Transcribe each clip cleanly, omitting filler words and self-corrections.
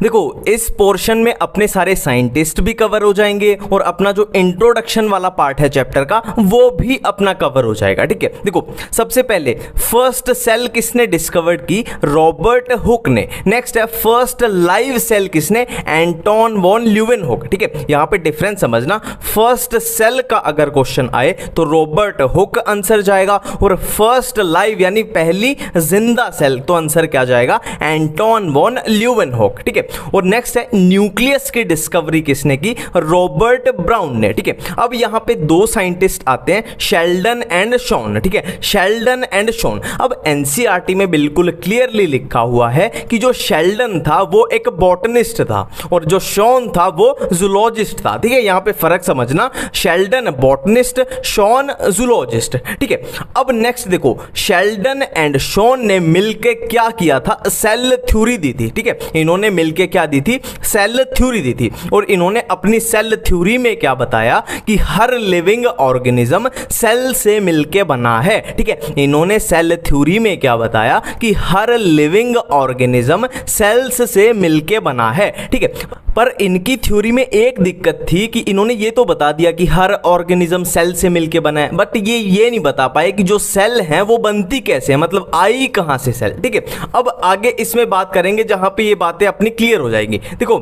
देखो इस पोर्शन में अपने सारे साइंटिस्ट भी कवर हो जाएंगे और अपना जो इंट्रोडक्शन वाला पार्ट है चैप्टर का वो भी अपना कवर हो जाएगा। ठीक है, देखो सबसे पहले फर्स्ट सेल किसने डिस्कवर्ड की? रॉबर्ट हुक ने। नेक्स्ट है फर्स्ट लाइव सेल किसने? Anton von Leeuwenhoek. ठीक है, यहां पे डिफरेंस समझना, फर्स्ट सेल का अगर क्वेश्चन आए तो रॉबर्ट हुक आंसर जाएगा और फर्स्ट लाइव यानी पहली जिंदा सेल तो आंसर क्या जाएगा? Anton von Leeuwenhoek. ठीक है, और नेक्स्ट है न्यूक्लियस की डिस्कवरी किसने की? रॉबर्ट ब्राउन ने। ठीक है, अब यहां पे दो साइंटिस्ट आते हैं, शेल्डन एंड शॉन। ठीक है, शेल्डन एंड शॉन। अब एनसीईआरटी में बिल्कुल क्लियरली लिखा हुआ है कि जो शेल्डन था वो एक बॉटनिस्ट था और जो शॉन था वो जूलॉजिस्ट था। ठीक है, यहां पे फर्क समझना, शेल्डन बॉटनिस्ट, शॉन जूलॉजिस्ट। ठीक है, अब नेक्स्ट देखो, शेल्डन एंड शॉन ने मिलके क्या किया था? सेल थ्योरी दी थी। ठीक है, इन्होंने मिलके क्या दी थी? सेल थ्योरी दी थी और इन्होंने अपनी सेल थ्योरी में क्या बताया कि हर लिविंग ऑर्गेनिज्म सेल से मिलके बना है। ठीक है, इन्होंने सेल थ्योरी में क्या बताया कि हर लिविंग ऑर्गेनिज्म सेल्स से मिलके बना है। ठीक है, पर इनकी थ्योरी में एक दिक्कत थी कि इन्होंने ये तो बता दिया कि हर ऑर्गेनिज्म सेल से मिलके बना है, बट ये नहीं बता पाए कि जो सेल है वो बनती कैसे है, मतलब आई कहां से सेल। ठीक है, अब आगे इसमें बात करेंगे जहां पे ये बातें अपनी क्लियर हो जाएंगी। देखो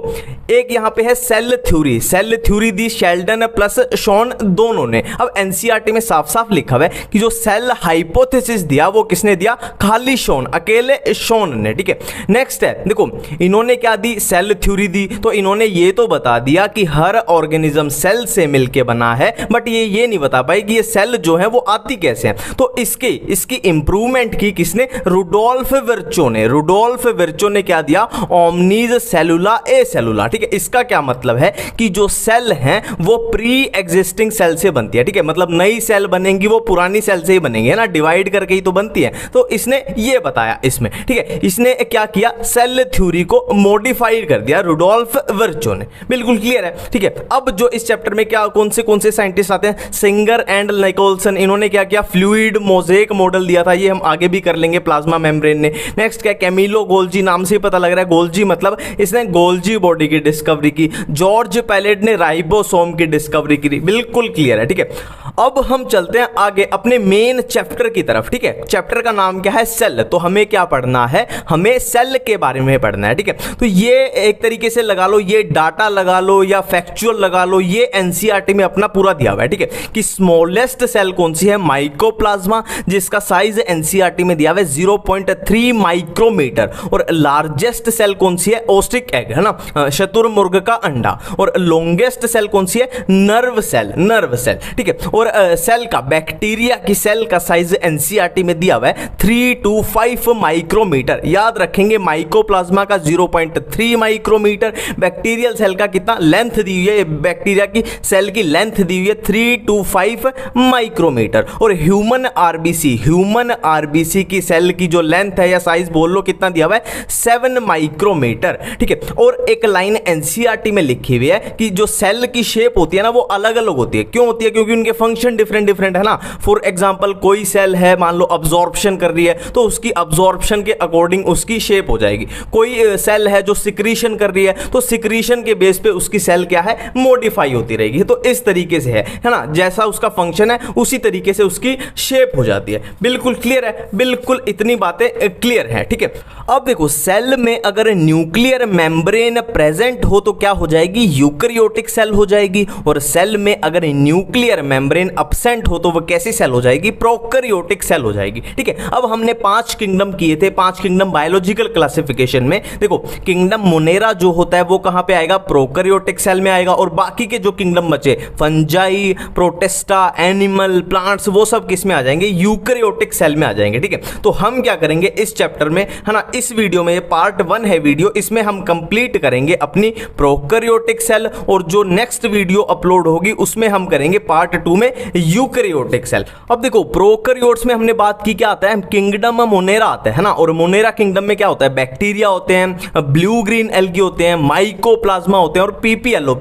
एक यहां पे है सेल थ्योरी, सेल थ्योरी दी शेल्डन प्लस शॉन दोनों ने। अब एनसीईआरटी में साफ साफ लिखा हुआ है कि जो सेल हाइपोथेसिस दिया वो किसने दिया? खाली शॉन, अकेले शॉन ने। ठीक है, नेक्स्ट है देखो, इन्होंने क्या दी? सेल थ्योरी दी, तो इन्होंने ये तो बता दिया कि हर ऑर्गेनिज्म सेल से मिलके बना है, बट ये नहीं बता पाए कि ये सेल जो है वो आती कैसे है। तो इसकी इंप्रूवमेंट की किसने? रुडोल्फ विर्चो ने। रुडोल्फ विर्चो ने क्या दिया? ओमनीज सेलुला ए सेलुला। ठीक है, इसका क्या मतलब है कि जो सेल हैं वो प्री एग्जिस्टिंग सेल से बनती है। ठीक है, मतलब नई सेल बनेंगी वो पुरानी सेल से ही बनेंगी, है ना, डिवाइड करके ही तो बनती है। तो इसने ये बताया इसमें। ठीक है, इसने क्या किया? सेल थ्योरी को मॉडिफाइड कर दिया रुडोल्फ विर्चो ने। बिल्कुल क्लियर है। ठीक है, अब जो इस चैप्टर में क्या कौन से साइंटिस्ट आते हैं? Singer and Nicolson. इन्होंने क्या किया? फ्लूइड मोज़ेक मॉडल दिया था, ये हम आगे भी कर लेंगे, प्लाज्मा मेम्ब्रेन ने। नेक्स्ट क्या? कैमिलो गोल्जी, नाम से ही पता लग रहा है गोल्जी मतलब इसने गोल्जी बॉडी की डिस्कवरी की। जॉर्ज पैलेट ने राइबोसोम की डिस्कवरी की। बिल्कुल क्लियर है। ठीक है, अब हम चलते हैं आगे अपने मेन चैप्टर की तरफ। ठीक है, चैप्टर का नाम क्या है? सेल। तो हमें क्या पढ़ना है? हमें सेल के बारे में पढ़ना है। ठीक है, तो ये एक तरीके से लगा लो, ये डाटा लगा लो या फैक्चुअल लगा लो, ये एनसीईआरटी में अपना पूरा दिया हुआ है। ठीक है, कि स्मॉलेस्ट सेल कौन सी है? माइकोप्लाज्मा, जिसका साइज एनसीईआरटी में दिया हुआ है 0.3 माइक्रोमीटर। और लार्जेस्ट सेल कौन सी है? ओस्ट्रिक एग, है ना, शतुरमुर्ग का अंडा। और लॉन्गेस्ट सेल कौन सी है? Nerve cell, nerve cell. ठीक है, और सेल का, बैक्टीरिया की सेल का साइज एनसीईआरटी में दिया हुआ है 3 to 5 माइक्रोमीटर। याद रखेंगे, माइकोप्लाज्मा का 0.3 माइक्रोमीटर, बैक्टीरियल सेल का कितना लेंथ दी हुई है? बैक्टीरिया की सेल की लेंथ दी हुई है 3 to 5 माइक्रोमीटर। और ह्यूमन आरबीसी की सेल की जो लेंथ है या साइज बोल लो कितना दिया हुआ है? 7 माइक्रोमीटर। ठीक है, और एक लाइन एनसीईआरटी में लिखी हुई है कि जो सेल की शेप होती है ना वो अलग अलग होती है। क्यों होती है? क्योंकि उनके फंक्शन डिफरेंट है ना। फॉर एग्जांपल कोई सेल है, मान लो अब्जॉर्प्शन कर रही है तो उसकी अब्जॉर्प्शन के अकॉर्डिंग उसकी शेप हो जाएगी। कोई सेल है जो सिक्रीशन कर रही है तो सिक्रीशन के बेस पे उसकी सेल क्या है? मॉडिफाई होती रहेगी। तो इस तरीके से है ना, जैसा उसका फंक्शन है उसी तरीके से उसकी शेप हो जाती है। बिल्कुल क्लियर है, बिल्कुल इतनी बातें क्लियर है। ठीक है, अब देखो सेल में अगर न्यूक्लियर मेम्ब्रेन प्रेजेंट हो तो क्या हो जाएगी? यूकैरियोटिक सेल हो जाएगी। और सेल में अगर न्यूक्लियर मेम्ब्रेन अब्सेंट हो तो वो कैसी सेल हो जाएगी? प्रोकैरियोटिक सेल हो जाएगी। ठीक है, अब हमने 5 किंगडम किए थे, 5 किंगडम बायोलॉजिकल क्लासिफिकेशन में। देखो किंगडम मोनेरा जो होता है वो कहां पे आएगा? प्रोकैरियोटिक सेल में आएगा। और बाकी के जो किंगडम बचे, फंजाई, प्रोटेस्टा, एनिमल, प्लांट्स, वो सब किस में आ जाएंगे? यूकैरियोटिक सेल में आ जाएंगे। ठीक है, तो हम क्या करेंगे इस चैप्टर में, है ना, इस वीडियो में, ये पार्ट 1 है वीडियो, इसमें हम कंप्लीट करेंगे अपनी प्रोकैरियोटिक सेल। और जो नेक्स्ट वीडियो अपलोड होगी उसमें हम करेंगे पार्ट 2 में यूकैरियोटिक सेल। अब देखो प्रोकैरियोट्स में हमने बात की, क्या आता है? किंगडम मोनेरा आता है ना। और मोनेरा किंगडम में क्या होता है? बैक्टीरिया होते हैं, ब्लू ग्रीन एल्गी होते हैं, माइकोप्लाज्मा होते हैं और पीपीएलओ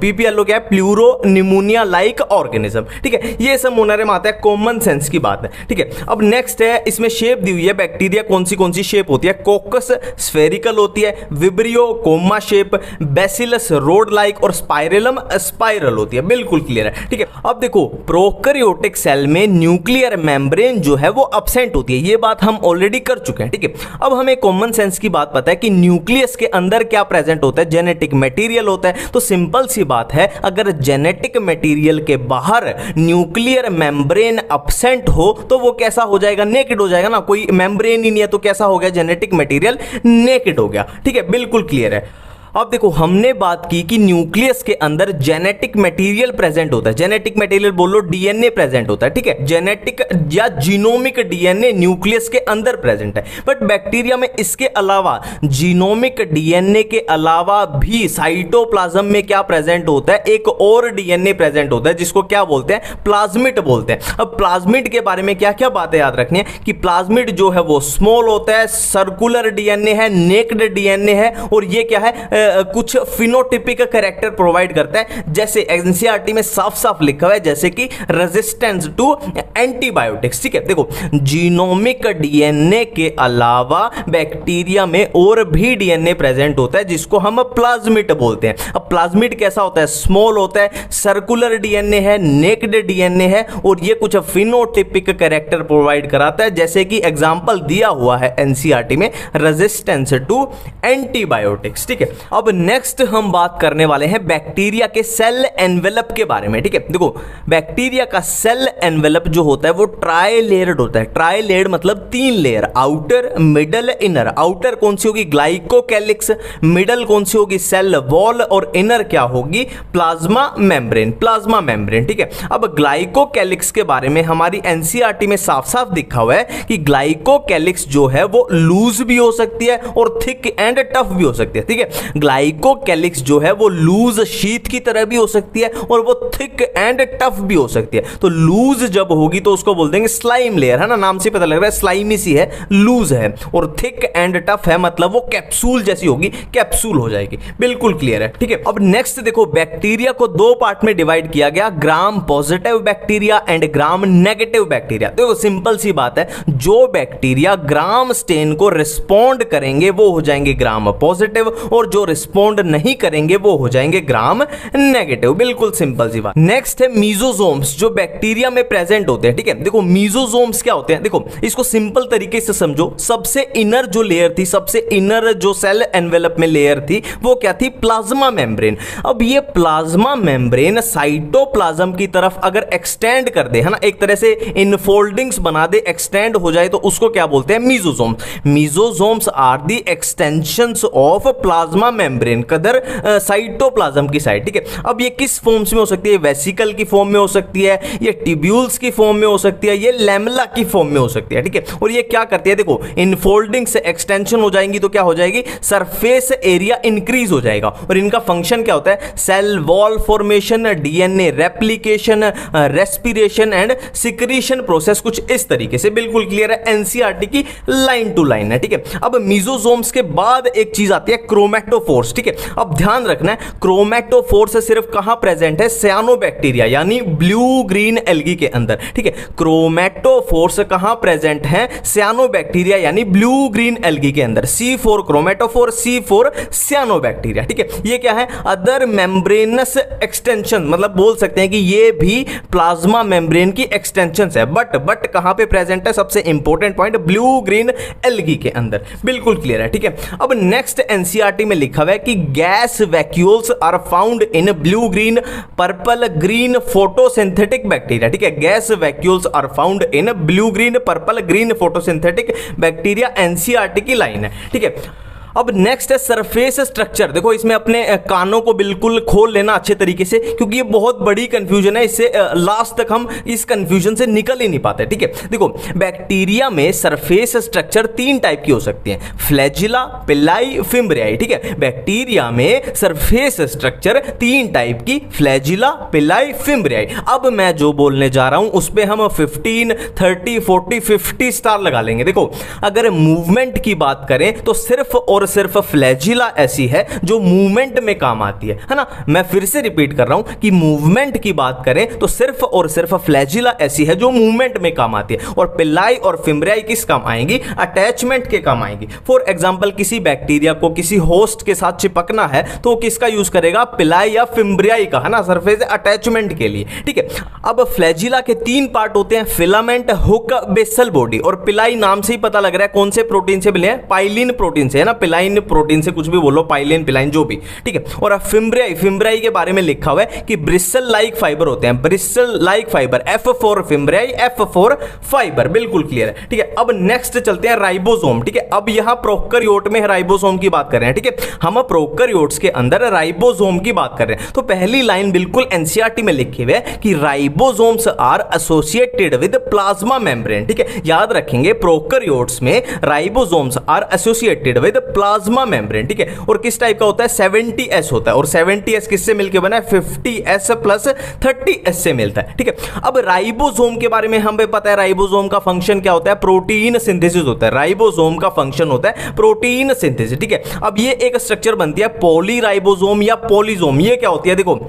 क्या है? Pleuro pneumonia like organism. ठीक है, ये सब मोनेरे में आता है, कॉमन सेंस की बात है। ठीक है, अब नेक्स्ट है, इसमें शेप दी हुई है बैक्टीरिया कौन सी शेप होती है? कोकस स्फेरिकल होती है, vibrio coma shape, bacillus road like और स्पाइरलम स्पाइरल होती है। बिल्कुल क्लियर है, ठीक है। अब देखो प्रोकैरियोटिक सेल में न्यूक्लियर मेम्ब्रेन जो है वो अब्सेंट होती है, ये बात हम ऑलरेडी कर चुके हैं, ठीक है। अब हमें कॉमन सेंस की बात पता है कि न्यूक्लियस के अंदर क्या प्रेजेंट होता है, जेनेटिक मटेरियल होता है। तो सिंपल सी बात है, अगर जेनेटिक मटेरियल के बाहर न्यूक्लियर मेम्ब्रेन अब्सेंट हो तो वो कैसा हो जाएगा, नेकेड हो जाएगा ना। कोई मेम्ब्रेन ही नहीं है तो कैसा हो गया, जेनेटिक मटेरियल नेकेड हो गया, ठीक है। बिल्कुल क्लियर है। अब देखो हमने बात की कि न्यूक्लियस के अंदर जेनेटिक मटेरियल प्रेजेंट होता है, जेनेटिक मटेरियल बोलो डीएनए प्रेजेंट होता है, ठीक है। जेनेटिक या जीनोमिक डीएनए न्यूक्लियस के अंदर प्रेजेंट है। बट बैक्टीरिया में इसके अलावा जीनोमिक डीएनए के अलावा भी साइटोप्लाज्म में क्या प्रेजेंट होता है, एक और डीएनए प्रेजेंट होता है जिसको क्या बोलते हैं, प्लाज्मिड बोलते हैं। अब प्लाज्मिड के बारे में क्या क्या बातें याद रखनी है कि प्लाज्मिड जो है वो स्मॉल होता है, सर्कुलर डीएनए है, नेक्ड डीएनए है, और ये क्या है, कुछ फिनोटिपिक कैरेक्टर प्रोवाइड करता है। जैसे एनसीईआरटी में साफ साफ लिखा हुआ है, जैसे कि रेजिस्टेंस टू एंटीबायोटिक्स, ठीक है। देखो जीनोमिक डीएनए के अलावा बैक्टीरिया में और भी डीएनए प्रेजेंट होता है जिसको हम प्लाज्मिड बोलते हैं। अब प्लाज्मिड कैसा होता है, स्मॉल होता है, सर्कुलर डीएनए है, नेक्ड डीएनए है, और ये कुछ फिनोटिपिक कैरेक्टर प्रोवाइड कराता है, जैसे कि एग्जांपल दिया हुआ है एनसीईआरटी में, रेजिस्टेंस टू एंटीबायोटिक्स, ठीक है। अब नेक्स्ट हम बात करने वाले हैं बैक्टीरिया के सेल एनवेलप के बारे में, ठीक है। देखो बैक्टीरिया का सेल एनवेलप जो होता है वो ट्राई लेयर्ड होता है। ट्राई लेयर्ड मतलब 3 layer, outer, middle, inner. Outer कौन सी होगी, ग्लाइकोकैलिक्स, मिडल कौन सी होगी, सेल वॉल, और इनर क्या होगी, प्लाज्मा मेम्ब्रेन, प्लाज्मा मेम्ब्रेन, ठीक है। अब ग्लाइकोकैलिक्स के बारे में हमारी एनसीईआरटी में साफ साफ लिखा हुआ है कि ग्लाइकोकैलिक्स जो है वो लूज भी हो सकती है और थिक एंड टफ भी हो सकती है, ठीक है। ग्लाइकोकैलिक्स जो है वो लूज शीट की तरह भी हो सकती है और वो थिक एंड टफ भी हो सकती है। तो लूज जब होगी तो उसको बोल देंगे स्लाइम लेयर, है ना, नाम से पता लग रहा है स्लाइमी सी है, लूज है। और थिक एंड टफ है मतलब वो कैप्सूल जैसी होगी, कैप्सूल हो जाएगी। बिल्कुल क्लियर है, ठीक है। अब नेक्स्ट देखो बैक्टीरिया को 2 पार्ट में डिवाइड किया गया, gram positive bacteria and gram negative bacteria. देखो सिंपल सी बात है, जो बैक्टीरिया ग्राम स्टेन को रिस्पॉन्ड करेंगे वो हो जाएंगे ग्राम पॉजिटिव, और जो रिस्पॉन्ड नहीं करेंगे वो हो जाएंगे ग्राम नेगेटिव। बिल्कुल सिंपल सी बात। नेक्स्ट है मीजोजोम्स, जो बैक्टीरिया में प्रेजेंट होते हैं, ठीक है। देखो मीजोजोम्स क्या होते हैं, देखो इसको सिंपल तरीके से समझो। सबसे इनर जो लेयर थी, सबसे इनर जो सेल एनवेलप में लेयर थी वो क्या थी, प्लाज्मा मेम्ब्रेन। अब ये प्लाज्मा मेम्ब्रेन साइटोप्लाज्म की तरफ अगर एक्सटेंड कर दे, है ना, एक तरह से इनफोल्डिंग्स बना दे, एक्सटेंड हो जाए, तो उसको क्या बोलते हैं, mesosomes. Mesosomes are the extensions of plasma membrane, कदर साइटोप्लाज्म की साइड, ठीक है। अब ये किस फॉर्म्स में हो सकती है, वेसिकल की फॉर्म में हो सकती है, ये ट्यूब्यूल्स की फॉर्म में हो सकती है, ये लैमेला की फॉर्म में हो सकती है, ठीक है। और ये क्या करती है, देखो इनफोल्डिंग से एक्सटेंशन हो जाएंगी तो क्या हो जाएगी, सरफेस एरिया इंक्रीज हो जाएगा। और इनका फंक्शन क्या होता है, cell wall formation, DNA replication, respiration and secretion process, कुछ इस तरीके से। बिल्कुल क्लियर है, एनसीईआरटी की लाइन टू लाइन है, ठीक है। अब मीजोजोम्स के बाद एक चीज आती है क्रोमैटोफोर्स, ठीक है। अब ध्यान रखना है क्रोमैटोफोर्स सिर्फ कहां प्रेजेंट है, सियानोबैक्टीरिया यानी ब्लू ग्रीन एल्गी के अंदर, ठीक है। क्रोमैटोफोर्स कहां प्रेजेंट है, सियानोबैक्टीरिया यानी ब्लू ग्रीन एल्गी के अंदर। C4 क्रोमैटोफोर, C4 सियानोबैक्टीरिया, ठीक है। ये क्या है, अदर मेम्ब्रेनस एक्सटेंशन, मतलब बोल सकते हैं कि ये भी प्लाज्मा मेम्ब्रेन की एक्सटेंशंस है। बट कहां पे प्रेजेंट है, सबसे important point, blue green algae के अंदर। बिल्कुल क्लियर है, ठीक है। अब नेक्स्ट एनसीईआरटी में लिखा हुआ है कि gas vacuoles are found in blue green purple green photosynthetic bacteria, ठीक है। Gas vacuoles are found in blue green purple green photosynthetic bacteria, NCERT की लाइन है, ठीक है। अब नेक्स्ट है सरफेस स्ट्रक्चर। देखो इसमें अपने कानों को बिल्कुल खोल लेना अच्छे तरीके से, क्योंकि ये बहुत बड़ी कंफ्यूजन है, इससे लास्ट तक हम इस कंफ्यूजन से निकल ही नहीं पाते, ठीक है। देखो बैक्टीरिया में सरफेस स्ट्रक्चर 3 टाइप की हो सकती हैं, फ्लैजिला, पिलाई, फिम्ब्रियाई, ठीक है। बैक्टीरिया में सरफेस स्ट्रक्चर 3 टाइप की, फ्लैजिला, पिलाई, फिम्ब्रियाई। अब मैं जो बोलने जा रहा हूं उस पे हम 15, 30, 40, 50 स्टार लगा लेंगे। देखो अगर मूवमेंट की बात करें तो सिर्फ और सिर्फ फ्लैजिला ऐसी है जो मूवमेंट में काम आती है ना। मैं फिर से रिपीट कर रहा हूं कि मूवमेंट की बात करें तो सिर्फ और सिर्फ फ्लैजिला ऐसी है जो मूवमेंट में काम आती है, और पिलाई और फिम्ब्रियाई किस काम आएंगी? अटैचमेंट के काम आएंगी। फॉर एग्जांपल किसी बैक्टीरिया को किसी होस्ट के साथ चिपकना है तो किसका यूज करेगा? पिलाई या फिम्ब्रियाई का, है ना, सरफेस अटैचमेंट के लिए। ठीक है, अब फ्लैजिला के 3 पार्ट होते हैं, फिलामेंट, हुक, बेसल बॉडी। और पिलाई नाम से ही पता लग रहा है कौन से प्रोटीन से मिले हैं? पाइलिन प्रोटीन से, है ना, पिलाइन प्रोटीन से, कुछ भी बोलो, पाइलिन पिलाइन जो भी। ठीक है, और अब फिम्ब्रियाई के बारे में लिखा हुआ है कि ब्रिस्टल लाइक फाइबर होते हैं, bristle like fibre, F for fimbriae, F for fibre. बिल्कुल क्लियर है। ठीक है, अब नेक्स्ट चलते हैं राइबोसोम। ठीक है, अब यहां प्रोकैरियोट में राइबोसोम की बात कर रहे हैं। ठीक है, हम प्रोकैरियोट्स के अंदर राइबोसोम की बात कर रहे हैं। तो पहली लाइन बिल्कुल एनसीईआरटी में लिखे हुए है कि ribosomes are associated with plasma membrane. ठीक है, याद रखेंगे प्रोकैरियोट्स में ribosomes are associated with plasma membrane. ठीक है, और किस टाइप का होता है? 70S होता है, और 70S किससे मिलकर बना है? 50S प्लस 30S से मिलता है। ठीक है, अब राइबोसोम के बारे में हमें पता है राइबोसोम का फंक्शन क्या होता है? प्रोटीन सिंथेसिस होता है। राइबोसोम का फंक्शन होता है प्रोटीन सिंथेसिस। ठीक है, अब ये एक स्ट्रक्चर बनती है पॉलीराइबोसोम या पॉलीसोम। ये क्या होती है? देखो,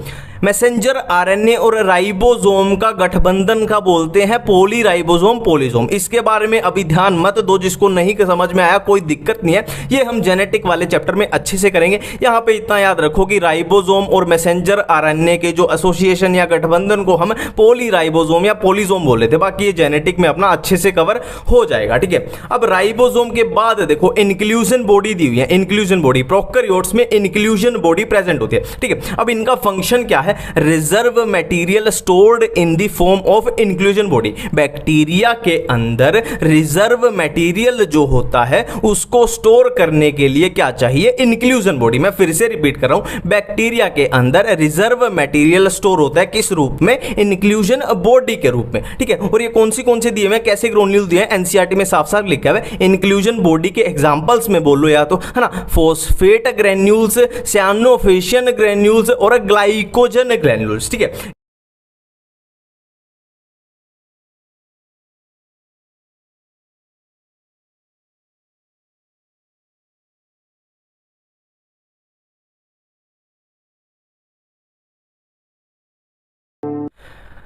मैसेंजर आरएनए और राइबोसोम का गठबंधन का बोलते हैं पॉलीराइबोसोम पॉलीसोम। इसके बारे में अभी ध्यान मत दो, जिसको नहीं समझ में आया कोई दिक्कत नहीं है, ये हम जेनेटिक वाले चैप्टर में अच्छे से करेंगे। यहां पे इतना याद रखो कि राइबोसोम और मैसेंजर आरएनए के जो एसोसिएशन या गठबंधन को हम पॉलीराइबोसोम या पॉलीसोम बोल रहे थे, बाकी ये जेनेटिक में अपना अच्छे से कवर हो जाएगा। ठीक है, अब राइबोसोम के बाद देखो इंक्लूजन बॉडी दी हुई है, इंक्लूजन बॉडी। प्रोकैरियोट्स में इंक्लूजन बॉडी प्रेजेंट होती है। ठीक है, अब इनका फंक्शन क्या है? Reserve material stored in the form of inclusion body. Bacteria के अंदर रिजर्व मटेरियल जो होता है उसको स्टोर करने के लिए क्या चाहिए? Inclusion body. मैं फिर से रिपीट कर रहा हूं, बैक्टीरिया के अंदर रिजर्व मटेरियल स्टोर होता है किस रूप में? इंक्लूजन बॉडी के रूप में। ठीक है, और ये कौन से दिए हुए? कैसे ग्रेन्यूल दिए हैं? एनसीईआरटी में साफ साफ लिखा है। इंक्लूजन बॉडी के एग्जांपल्स में बोलो या तो, है ना, फॉस्फेट ग्रेन्यूल्स, सियानोफिशियन ग्रेन्यूल्स और ग्लाइकोजन ग्रेन्यूल्स। ठीक है,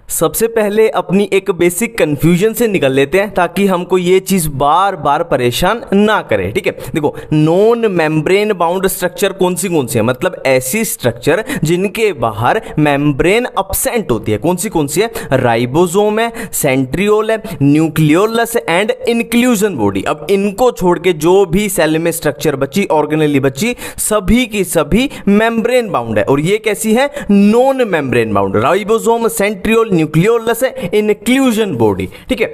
सबसे पहले अपनी एक बेसिक कंफ्यूजन से निकल लेते हैं ताकि हमको ये चीज बार बार परेशान ना करे। ठीक है, देखो नॉन मेम्ब्रेन बाउंड स्ट्रक्चर कौन सी है? मतलब ऐसी स्ट्रक्चर जिनके बाहर मेम्ब्रेन अब्सेंट होती है। कौन सी है? राइबोसोम है, सेंट्रियोल है, न्यूक्लियोलस एंड इंक्लूजन बॉडी। अब इनको छोड़ के जो भी सेल में स्ट्रक्चर बची, ऑर्गेनेली बची, सभी की सभी मेम्ब्रेन बाउंड है। और ये कैसी है? Non membrane bound. Ribosome, centriole, nucleolus, inclusion body. ठीक है,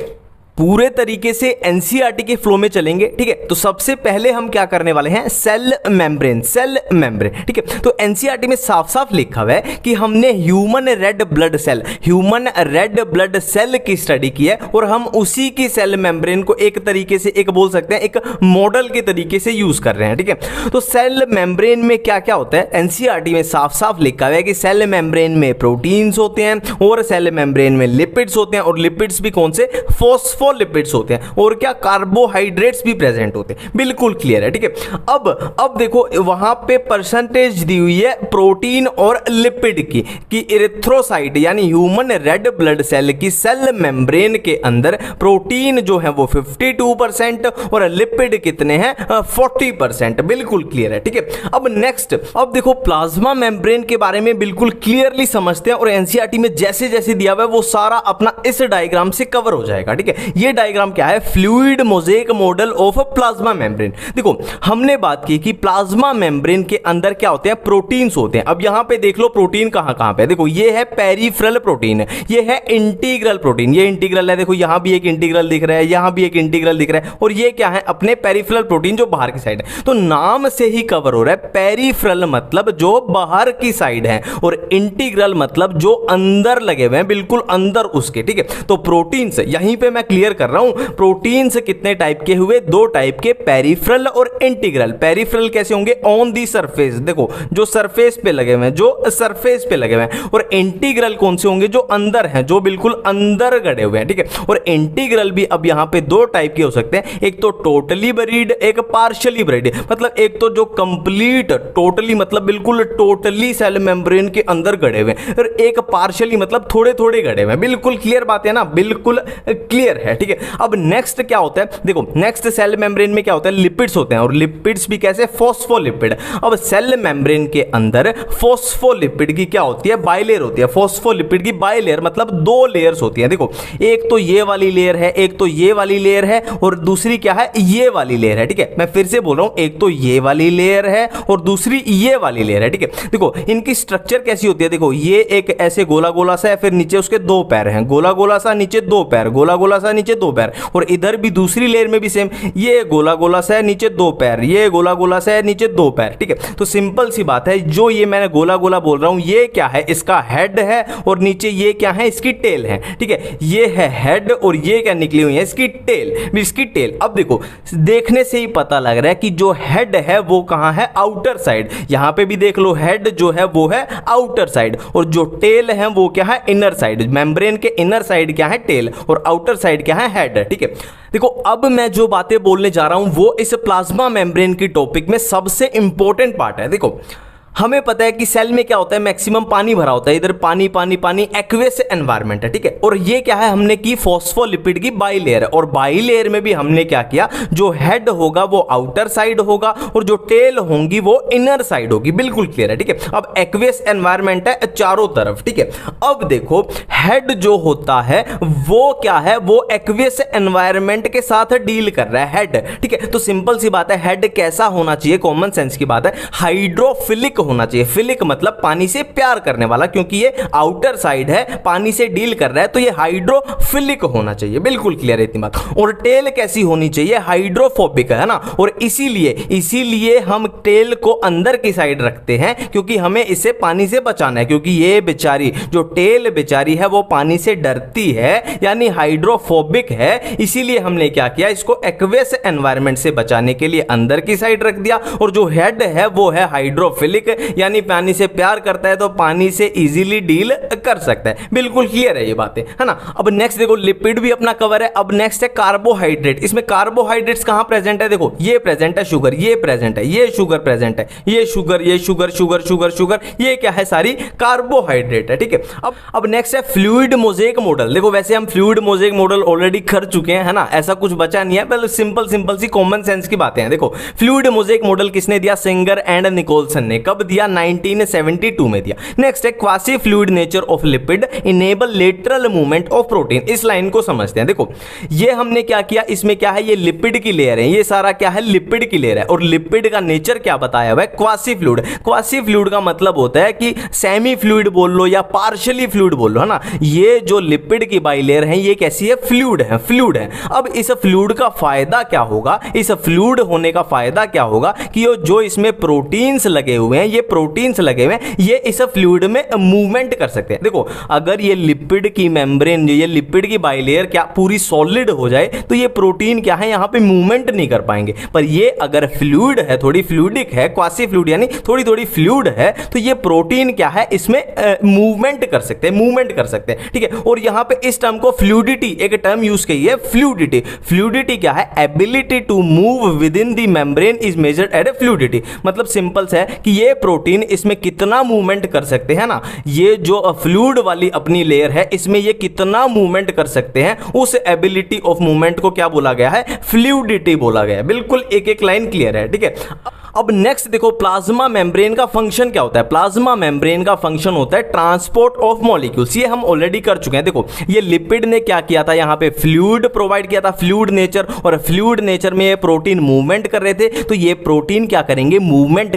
पूरे तरीके से एनसीईआरटी के फ्लो में चलेंगे। ठीक है, तो सबसे पहले हम क्या करने वाले हैं? Cell membrane, cell membrane. ठीक है, तो एनसीईआरटी में साफ साफ लिखा हुआ है कि हमने human red blood cell, human red blood cell की स्टडी की है, और हम उसी की सेल मेम्ब्रेन को एक तरीके से, एक बोल सकते हैं, एक मॉडल के तरीके से यूज कर रहे हैं। ठीक है, तो सेल मेम्ब्रेन में क्या क्या होता है? एनसीईआरटी में साफ साफ लिखा हुआ है कि सेल मेम्ब्रेन में प्रोटीन्स होते हैं, और सेल मेम्ब्रेन में लिपिड्स होते हैं, और लिपिड्स भी कौन से? फोस्फोलिपिड्स होते हैं, और क्या? कार्बोहाइड्रेट्स भी प्रेजेंट होते हैं। बिल्कुल क्लियर है। ठीक है, अब देखो वहां पे परसेंटेज दी हुई है प्रोटीन और लिपिड की इरिथ्रोसाइट यानी ह्यूमन रेड ब्लड सेल की सेल मेम्ब्रेन के अंदर प्रोटीन जो है वो 52% और लिपिड कितने हैं? 40%। बिल्कुल क्लियर है। ठीक है, अब नेक्स्ट, अब देखो प्लाज्मा मेम्ब्रेन के बारे में बिल्कुल क्लियरली समझते हैं, और एनसीईआरटी में जैसे जैसे दिया हुआ है वो सारा अपना इस डायग्राम से कवर हो जाएगा। ठीक है, ये डायग्राम क्या है? Fluid mosaic model of plasma membrane. देखो हमने बात की कि प्लाज्मा मेम्ब्रेन के अंदर क्या होते हैं? प्रोटीन्स होते हैं। अब यहां पे देख लो प्रोटीन कहां कहां पे। देखो ये है पेरिफेरल प्रोटीन, ये है इंटीग्रल प्रोटीन, ये इंटीग्रल है। देखो यहां भी एक इंटीग्रल दिख रहा है, यहां भी एक इंटीग्रल दिख रहा है, और ये क्या है? अपने पेरिफेरल प्रोटीन जो बाहर की साइड है। तो नाम से ही कवर हो रहा है, पेरिफेरल मतलब जो बाहर की साइड है, और इंटीग्रल मतलब जो अंदर लगे हुए हैं, बिल्कुल अंदर उसके। ठीक है, तो प्रोटीन्स यहीं पे मैं क्लियर कर रहा हूं, प्रोटीन्स कितने टाइप के हुए, दो टाइप के, पेरिफेरल और इंटीग्रल। पेरिफेरल कैसे होंगे, ऑन दी सरफेस, देखो जो सरफेस पे लगे हुए हैं, जो सरफेस पे लगे हुए हैं। और इंटीग्रल कौन से होंगे, जो अंदर हैं, जो बिल्कुल अंदर गड़े हुए हैं, ठीक है। और इंटीग्रल भी अब यहां पे दो टाइप के हो सकते हैं, एक तो टोटली बरीड, एक पार्शियली बरीड। मतलब एक तो जो कंप्लीट, टोटली मतलब बिल्कुल टोटली सेल मेम्ब्रेन के अंदर गड़े हुए हैं, और एक पार्शियली मतलब थोड़े थोड़े गड़े हुए हैं। बिल्कुल क्लियर बात है ना, बिल्कुल क्लियर है, ठीक है। अब नेक्स्ट क्या होता है, देखो नेक्स्ट सेल मेम्ब्रेन में क्या होता है, लिपिड्स होते हैं, और लिपिड्स भी कैसे, फॉस्फोलिपिड। अब सेल मेम्ब्रेन के अंदर फॉस्फोलिपिड की क्या होती है, बाइलेयर होती है। फॉस्फोलिपिड की बाइलेयर मतलब दो लेयर्स होती है। देखो एक तो ये वाली लेयर है, एक तो ये वाली लेयर है, और दूसरी क्या है, ये वाली लेयर है, ठीक है। मैं फिर से बोल रहा हूं, एक तो ये वाली लेयर है और दूसरी ये वाली लेयर है, ठीक है। देखो इनकी स्ट्रक्चर कैसी होती है, देखो ये एक ऐसे गोला गोला सा है, फिर नीचे उसके दो पैर हैं, गोला गोला सा, नीचे दो पैर, गोला गोला सा, नीचे दो पैर। और इधर भी दूसरी लेयर में भी सेम, ये गोला गोला सा है, नीचे दो पैर, ये गोला गोला सा है, नीचे दो पैर, ठीक है। तो सिंपल सी बात है, जो ये मैंने गोला गोला बोल रहा हूं, ये क्या है, इसका हेड है, और नीचे ये क्या है, इसकी टेल है, ठीक है। ये है हेड और ये क्या निकली हुई है, इसकी टेल, इसकी टेल। अब देखो देखने से ही पता लग रहा है कि जो हेड है वो कहां है, आउटर साइड। यहां पे भी देख लो, हेड जो है वो है आउटर साइड, और जो टेल है वो क्या है, इनर साइड। मेम्ब्रेन के इनर साइड क्या है, टेल, और आउटर साइड क्या है, हेड, ठीक है। देखो अब मैं जो बातें बोलने जा रहा हूं वो इस प्लाज्मा मेम्ब्रेन की टॉपिक में सबसे इंपॉर्टेंट पार्ट है। देखो हमें पता है कि सेल में क्या होता है, मैक्सिमम पानी भरा होता है, इधर पानी पानी पानी, एक्वेस एनवायरनमेंट है, ठीक है। और ये क्या है, हमने की फॉस्फोलिपिड की बाइलेयर, और बाइलेयर में भी हमने क्या किया, जो हेड होगा वो आउटर साइड होगा, और जो टेल होंगी वो इनर साइड होगी। बिल्कुल क्लियर है, ठीक है। अब एक्वेस एनवायरनमेंट है चारों तरफ, ठीक है। अब देखो हेड जो होता है वो क्या है, वो एक्वेस एनवायरनमेंट के साथ डील कर रहा है, हेड, ठीक है। तो सिंपल सी बात है, हेड कैसा होना चाहिए, कॉमन सेंस की बात है, हाइड्रोफिलिक होना चाहिए। फिलिक मतलब पानी से प्यार करने वाला, क्योंकि ये आउटर साइड है, पानी से डील कर रहा है, तो ये हाइड्रोफिलिक होना चाहिए। बिल्कुल क्लियर है इतनी बात। और टेल कैसी होनी चाहिए, हाइड्रोफोबिक, है ना। और इसीलिए हम टेल को अंदर की साइड रखते हैं, क्योंकि हमें इसे पानी से बचाना है, क्योंकि ये बेचारी जो टेल बेचारी है वो पानी से डरती है, यानी हाइड्रोफोबिक है। इसीलिए हमने क्या किया, इसको एक्वेस एनवायरनमेंट से बचाने के लिए अंदर की साइड रख दिया। और जो हेड है वो है हाइड्रोफिलिक, यानी पानी से प्यार करता है, तो पानी से इजीली डील कर सकता है। बिल्कुल क्लियर है ये बातें, है ना। अब नेक्स्ट देखो, लिपिड भी अपना कवर है। अब नेक्स्ट है कार्बोहाइड्रेट। इसमें कार्बोहाइड्रेट्स कहां प्रेजेंट है, देखो ये प्रेजेंट है शुगर, ये प्रेजेंट है, ये शुगर प्रेजेंट है, ये शुगर, ये शुगर, शुगर शुगर शुगर, ये क्या है, सारी कार्बोहाइड्रेट है, ठीक है। अब नेक्स्ट है फ्लूइड मोज़ेक मॉडल। देखो वैसे हम फ्लूइड मोज़ेक मॉडल ऑलरेडी कर चुके हैं, है ना, ऐसा कुछ बचा नहीं है, बस सिंपल सी कॉमन सेंस की बातें हैं। देखो फ्लूइड मोज़ेक मॉडल किसने दिया, सिंगर एंड निकोलसन ने। कब दिया, 1972 में दिया। नेक्स्ट है quasi fluid nature of lipid enable lateral movement of protein. इस लाइन को समझते हैं। देखो ये हमने क्या किया, इसमें क्या है, ये लिपिड की लेयर है, ये सारा क्या है, लिपिड की लेयर है। और लिपिड का नेचर क्या बताया हुआ है, क्वासी फ्लूइड। क्वासी फ्लूइड का मतलब होता है कि सेमी फ्लूइड बोल लो या पार्शियली फ्लूइड बोल लो, है ना। ये जो लिपिड की बाइलेयर है ये कैसी है, फ्लूइड है, फ्लूइड है। अब इस फ्लूइड का फायदा क्या होगा, इस फ्लूइड होने का फायदा क्या होगा कि जो इसमें प्रोटीन्स लगे हुए हैं, ये प्रोटीन्स लगे हुए हैं, ये इस फ्लूइड में मूवमेंट कर सकते हैं। देखो अगर ये लिपिड की मेम्ब्रेन, ये लिपिड की बाइलेयर क्या पूरी सॉलिड हो जाए, तो ये प्रोटीन क्या है, यहां पे मूवमेंट नहीं कर पाएंगे। पर ये अगर फ्लूइड है, थोड़ी फ्लूइडिक है, क्वासी फ्लूइड यानी थोड़ी थोड़ी फ्लूइड है, तो ये प्रोटीन क्या है, इसमें मूवमेंट कर सकते हैं, मूवमेंट कर सकते हैं, ठीक है। और यहां पे इस टर्म को फ्लूइडिटी, एक टर्म यूज की है, फ्लूइडिटी। फ्लूइडिटी क्या है, ability to move within the membrane is measured at a fluidity. मतलब सिंपल है कि ये प्रोटीन इसमें कितना मूवमेंट कर सकते हैं ना, ये जो फ्लूइड वाली अपनी लेयर है इसमें ये कितना मूवमेंट कर सकते हैं, उस एबिलिटी ऑफ मूवमेंट को क्या बोला गया है, फ्लूइडिटी बोला गया है। बिल्कुल एक एक लाइन क्लियर है, ठीक है। अब नेक्स्ट देखो प्लाज्मा मेम्ब्रेन का फंक्शन क्या होता है। प्लाज्मा मेम्ब्रेन का फंक्शन होता है ट्रांसपोर्ट ऑफ मॉलिक्यूल्स। ये हम ऑलरेडी कर चुके हैं। देखो ये लिपिड ने क्या किया था, यहां पे फ्लूइड प्रोवाइड किया था, फ्लूइड नेचर, और फ्लूइड नेचर में ये प्रोटीन मूवमेंट कर रहे थे, तो ये प्रोटीन क्या करेंगे, मूवमेंट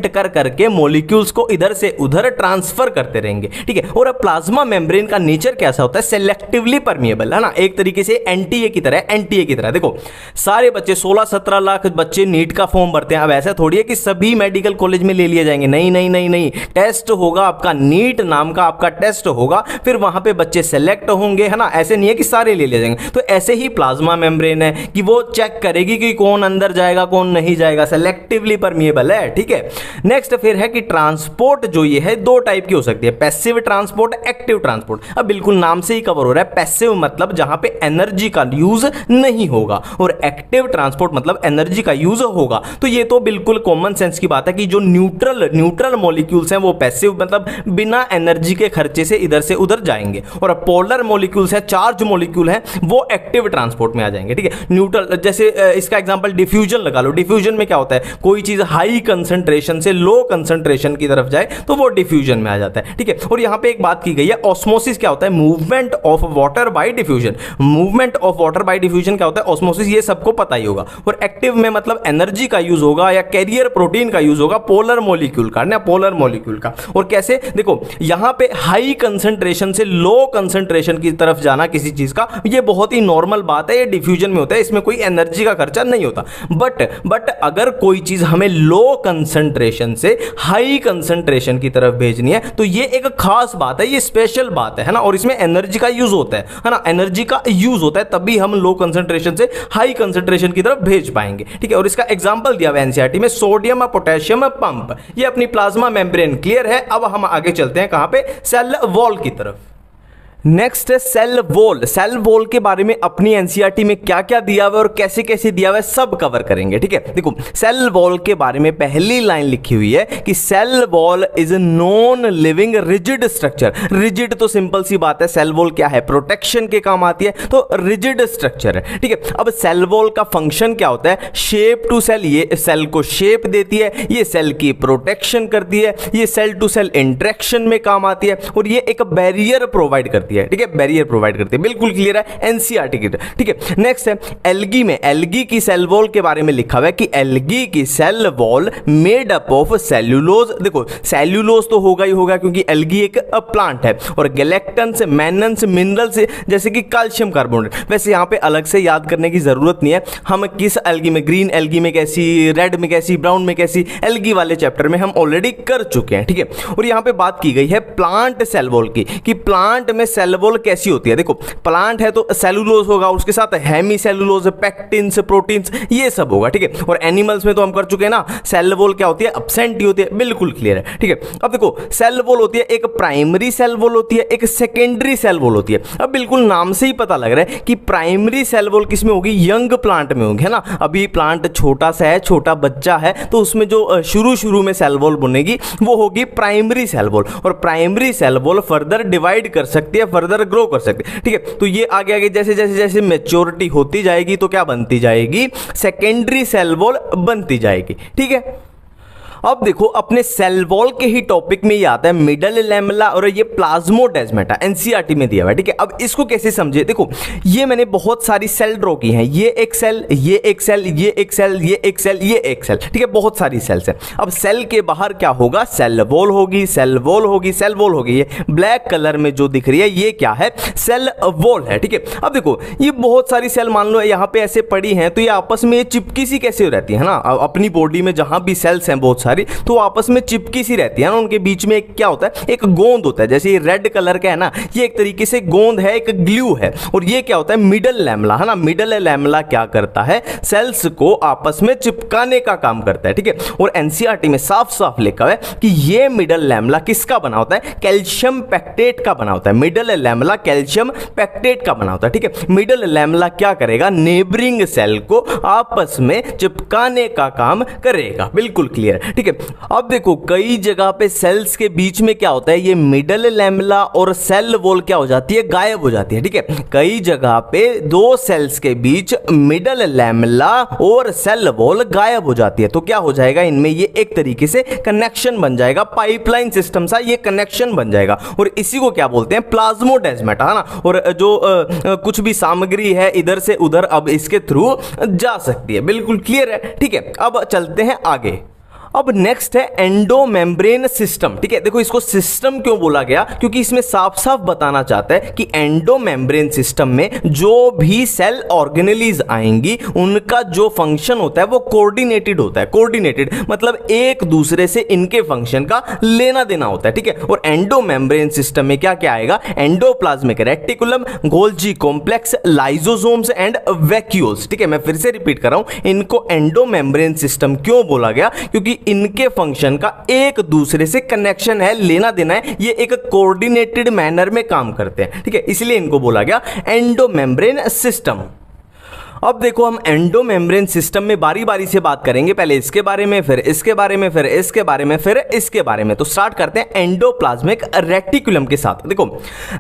कर करके मॉलिक्यूल्स को इधर से उधर ट्रांसफर करते रहेंगे, ठीक है। और अब प्लाज्मा मेम्ब्रेन का नेचर कैसा होता है, सेलेक्टिवली परमिएबल, है ना, एक तरीके से एनटीए की तरह, एनटीए की तरह। देखो सारे बच्चे 16-17 लाख बच्चे नीट का का फॉर्म भरते हैं। अब ऐसा थोड़ी है कि सभी मेडिकल कॉलेज में ले लिए जाएंगे, नहीं नहीं नहीं नहीं, टेस्ट होगा आपका, नीट नाम का आपका टेस्ट होगा, फिर वहां पे बच्चे सेलेक्ट होंगे, है ना। ऐसे नहीं है कि सारे ले लिए जाएंगे। तो ऐसे ही प्लाज्मा मेम्ब्रेन है कि वो चेक करेगी कि कौन अंदर जाएगा कौन नहीं जाएगा, सेलेक्टिवली परमिएबल है, ठीक है। नेक्स्ट फिर है कि ट्रांसपोर्ट जो ये है दो टाइप की हो सकती है, पैसिव ट्रांसपोर्ट, एक्टिव ट्रांसपोर्ट। अब बिल्कुल नाम से ही कवर हो रहा है, पैसिव मतलब जहां पे एनर्जी का यूज नहीं होगा, और एक्टिव ट्रांसपोर्ट मतलब एनर्जी का यूज होगा। तो ये तो बिल्कुल कॉमन सेंस की बात है कि जो न्यूट्रल मॉलिक्यूल्स हैं वो पैसिव मतलब बिना एनर्जी के खर्चे से इधर से उधर जाएंगे, और पोलर मॉलिक्यूल्स है, चार्ज मॉलिक्यूल है, वो एक्टिव ट्रांसपोर्ट में आ जाएंगे, ठीक है। न्यूट्रल, जैसे इसका एग्जांपल डिफ्यूजन लगा लो। डिफ्यूजन में क्या होता है, कोई चीज हाई कंसंट्रेशन से लो कंसंट्रेशन की तरफ जाए तो वो डिफ्यूजन में आ जाता है, ठीक है। और यहां पे एक बात की गई है, ऑस्मोसिस क्या होता है, movement of water bye diffusion. Movement of water bye diffusion क्या होता है, ऑस्मोसिस, ये सबको पता ही होगा। और एक्टिव में मतलब एनर्जी का यूज होगा या कैरियर प्रोटीन का यूज होगा, पोलर मॉलिक्यूल का ना, पोलर मॉलिक्यूल का। और कैसे, देखो यहां पे हाई कंसंट्रेशन से लो कंसंट्रेशन की तरफ जाना किसी चीज का, ये बहुत ही नॉर्मल बात है, ये डिफ्यूजन में होता है, इसमें कोई एनर्जी का खर्चा नहीं होता। बट अगर कोई चीज हमें लो कंसंट्रेशन से हाई कंसंट्रेशन की तरफ भेजनी है तो ये एक खास बात है, ये स्पेशल बात है ना, और इसमें एनर्जी का यूज होता है ना, एनर्जी का यूज होता है, तभी हम लो कंसंट्रेशन से हाई कंसंट्रेशन की तरफ भेज पाएंगे, ठीक है। और इसका एग्जांपल दिया हुआ है एनसीईआरटी में, सोडियम पोटेशियम पंप, ये अपनी प्लाज्मा मेम्ब्रेन, क्लियर है। अब हम आगे चलते हैं कहां पे, सेल वॉल की तरफ। नेक्स्ट है सेल वॉल। सेल वॉल के बारे में अपनी एनसीईआरटी में क्या क्या दिया हुआ है और कैसे कैसे दिया हुआ है सब कवर करेंगे, ठीक है। देखो सेल वॉल के बारे में पहली लाइन लिखी हुई है कि cell wall is a non living rigid structure. Rigid तो सिंपल सी बात है, सेल वॉल क्या है, प्रोटेक्शन के काम आती है, तो रिजिड स्ट्रक्चर है, ठीक है। अब सेल वॉल का फंक्शन क्या होता है, शेप टू सेल, ये सेल को शेप देती है, ये सेल की प्रोटेक्शन करती है, ये सेल टू सेल इंटरेक्शन में काम आती है, और ये एक बैरियर प्रोवाइड करती है, ठीक है, बैरियर प्रोवाइड करती है। बिल्कुल क्लियर है एनसीईआरटी की, ठीक है। नेक्स्ट है एल्गी में, एल्गी की सेल वॉल के बारे में लिखा हुआ है कि एल्गी की cell wall made up of cellulose. देखो सेल्यूलोज तो होगा ही होगा क्योंकि एल्गी एक प्लांट है, और गैलेक्टन्स, मैनन्स, मिनरल्स जैसे कि कैल्शियम कार्बोनेट। वैसे यहां पे अलग से याद करने की जरूरत नहीं है, हम किस एल्गी में, ग्रीन एल्गी में कैसी, रेड में कैसी, ब्राउन में कैसी, एल्गी वाले चैप्टर में हम ऑलरेडी कर चुके हैं, ठीक है। और यहां पे बात की गई है प्लांट सेल वॉल की कि प्लांट में सेल वॉल कैसी होती है। देखो प्लांट है तो सेलुलोज होगा, उसके साथ हेमी सेलुलोज, पेक्टिन्स, प्रोटीन्स, ये सब होगा, ठीक है। और एनिमल्स में तो हम कर चुके हैं ना, सेल वॉल क्या होती है, एब्सेंट ही होती है, बिल्कुल क्लियर है, ठीक है। अब देखो सेल वॉल होती है, एक प्राइमरी सेल वॉल होती है, एक सेकेंडरी सेल वॉल होती है। अब बिल्कुल नाम से ही पता लग रहा है कि प्राइमरी सेल वॉल किसमें होगी, यंग प्लांट में होगी, है ना। अभी प्लांट छोटा सा है, छोटा बच्चा है, तो उसमें जो शुरू में सेल वॉल बनेगी वो होगी प्राइमरी सेल वॉल, और primary cell wall further divide कर सकती है, फर्दर ग्रो कर सकते हैं, ठीक है। तो ये आगे आगे जैसे जैसे जैसे मैच्योरिटी होती जाएगी तो क्या बनती जाएगी, सेकेंडरी सेल वॉल बनती जाएगी, ठीक है। अब देखो अपने सेल वॉल के ही टॉपिक में ये आता है मिडल लैमेला और ये प्लाज्मोडेस्माटा, एनसीईआरटी में दिया हुआ है, ठीक है। अब इसको कैसे समझे, देखो ये मैंने बहुत सारी सेल ड्रॉ की हैं, ये एक सेल, ये एक सेल, ये एक सेल, ये एक सेल, ये एक सेल, ठीक है, बहुत सारी सेल्स हैं। अब सेल के बाहर क्या होगा, सेल वॉल होगी, सेल वॉल होगी, सेल वॉल होगी। ये ब्लैक कलर में जो दिख रही है ये क्या है, सेल वॉल है, ठीक है। अब देखो ये बहुत सारी सेल मान लो यहाँ पे ऐसे पड़ी हैं, तो ये आपस में चिपकी सी कैसे रहती है ना, अपनी बॉडी में जहां भी सेल्स हैं बहुत सारी, तो आपस में चिपकी सी रहती है ना, उनके बीच में एक क्या होता है, एक गोंद होता है। जैसे ये रेड कलर का है ना, ये एक तरीके से गोंद है, एक ग्लू है। और ये क्या होता है, मिडल लैमेला, है ना। मिडल लैमेला क्या करता है, सेल्स को आपस में चिपकाने का काम करता है, ठीक है। और एनसीईआरटी में साफ साफ लिखा है कि ये मिडल लैमेला किसका बना होता है, कैल्शियम पैक्टेट का बना होता है। मिडल लैमेला कैल्शियम पैक्टेट का बना होता है, ठीक है। मिडल लैमेला क्या करेगा, नेबरिंग सेल को आपस में चिपकाने का काम करेगा, बिल्कुल क्लियर, ठीक है। अब देखो कई जगह पे सेल्स के बीच में क्या होता है, ये मिडल लैमेला और सेल वॉल क्या हो जाती है, गायब हो जाती है, ठीक है। कई जगह पे दो सेल्स के बीच मिडल लैमेला और सेल वॉल गायब हो जाती है, तो क्या हो जाएगा, इनमें ये एक तरीके से कनेक्शन बन जाएगा, पाइपलाइन सिस्टम सा ये कनेक्शन बन जाएगा, और इसी को क्या बोलते हैं, प्लाज्मोडेस्माटा, है ना। और जो कुछ भी सामग्री है इधर से उधर अब इसके थ्रू जा सकती है, बिल्कुल क्लियर है, ठीक है। अब चलते हैं आगे। अब नेक्स्ट है एंडो मेम्ब्रेन सिस्टम। ठीक है, देखो इसको सिस्टम क्यों बोला गया, क्योंकि इसमें साफ साफ बताना चाहता है कि एंडो मेम्ब्रेन सिस्टम में जो भी सेल ऑर्गेनेलीज आएंगी उनका जो फंक्शन होता है वो कोऑर्डिनेटेड होता है। कोऑर्डिनेटेड मतलब एक दूसरे से इनके फंक्शन का लेना देना होता है। ठीक है, और एंडो मेम्ब्रेन सिस्टम में क्या क्या आएगा, endoplasmic reticulum, Golgi complex, lysosomes and vacuoles. ठीक है, मैं फिर से रिपीट कर रहा हूं, इनको एंडो मेम्ब्रेन सिस्टम क्यों बोला गया, क्योंकि इनके फंक्शन का एक दूसरे से कनेक्शन है, लेना देना है, ये एक कोऑर्डिनेटेड मैनर में काम करते हैं। ठीक है, इसलिए इनको बोला गया एंडो मेम्ब्रेन सिस्टम। अब देखो हम एंडो मेम्ब्रेन सिस्टम में बारी बारी से बात करेंगे, पहले इसके बारे में, फिर इसके बारे में, फिर इसके बारे में, फिर इसके बारे में। तो स्टार्ट करते हैं एंडोप्लाज्मिक रेटिकुलम के साथ। देखो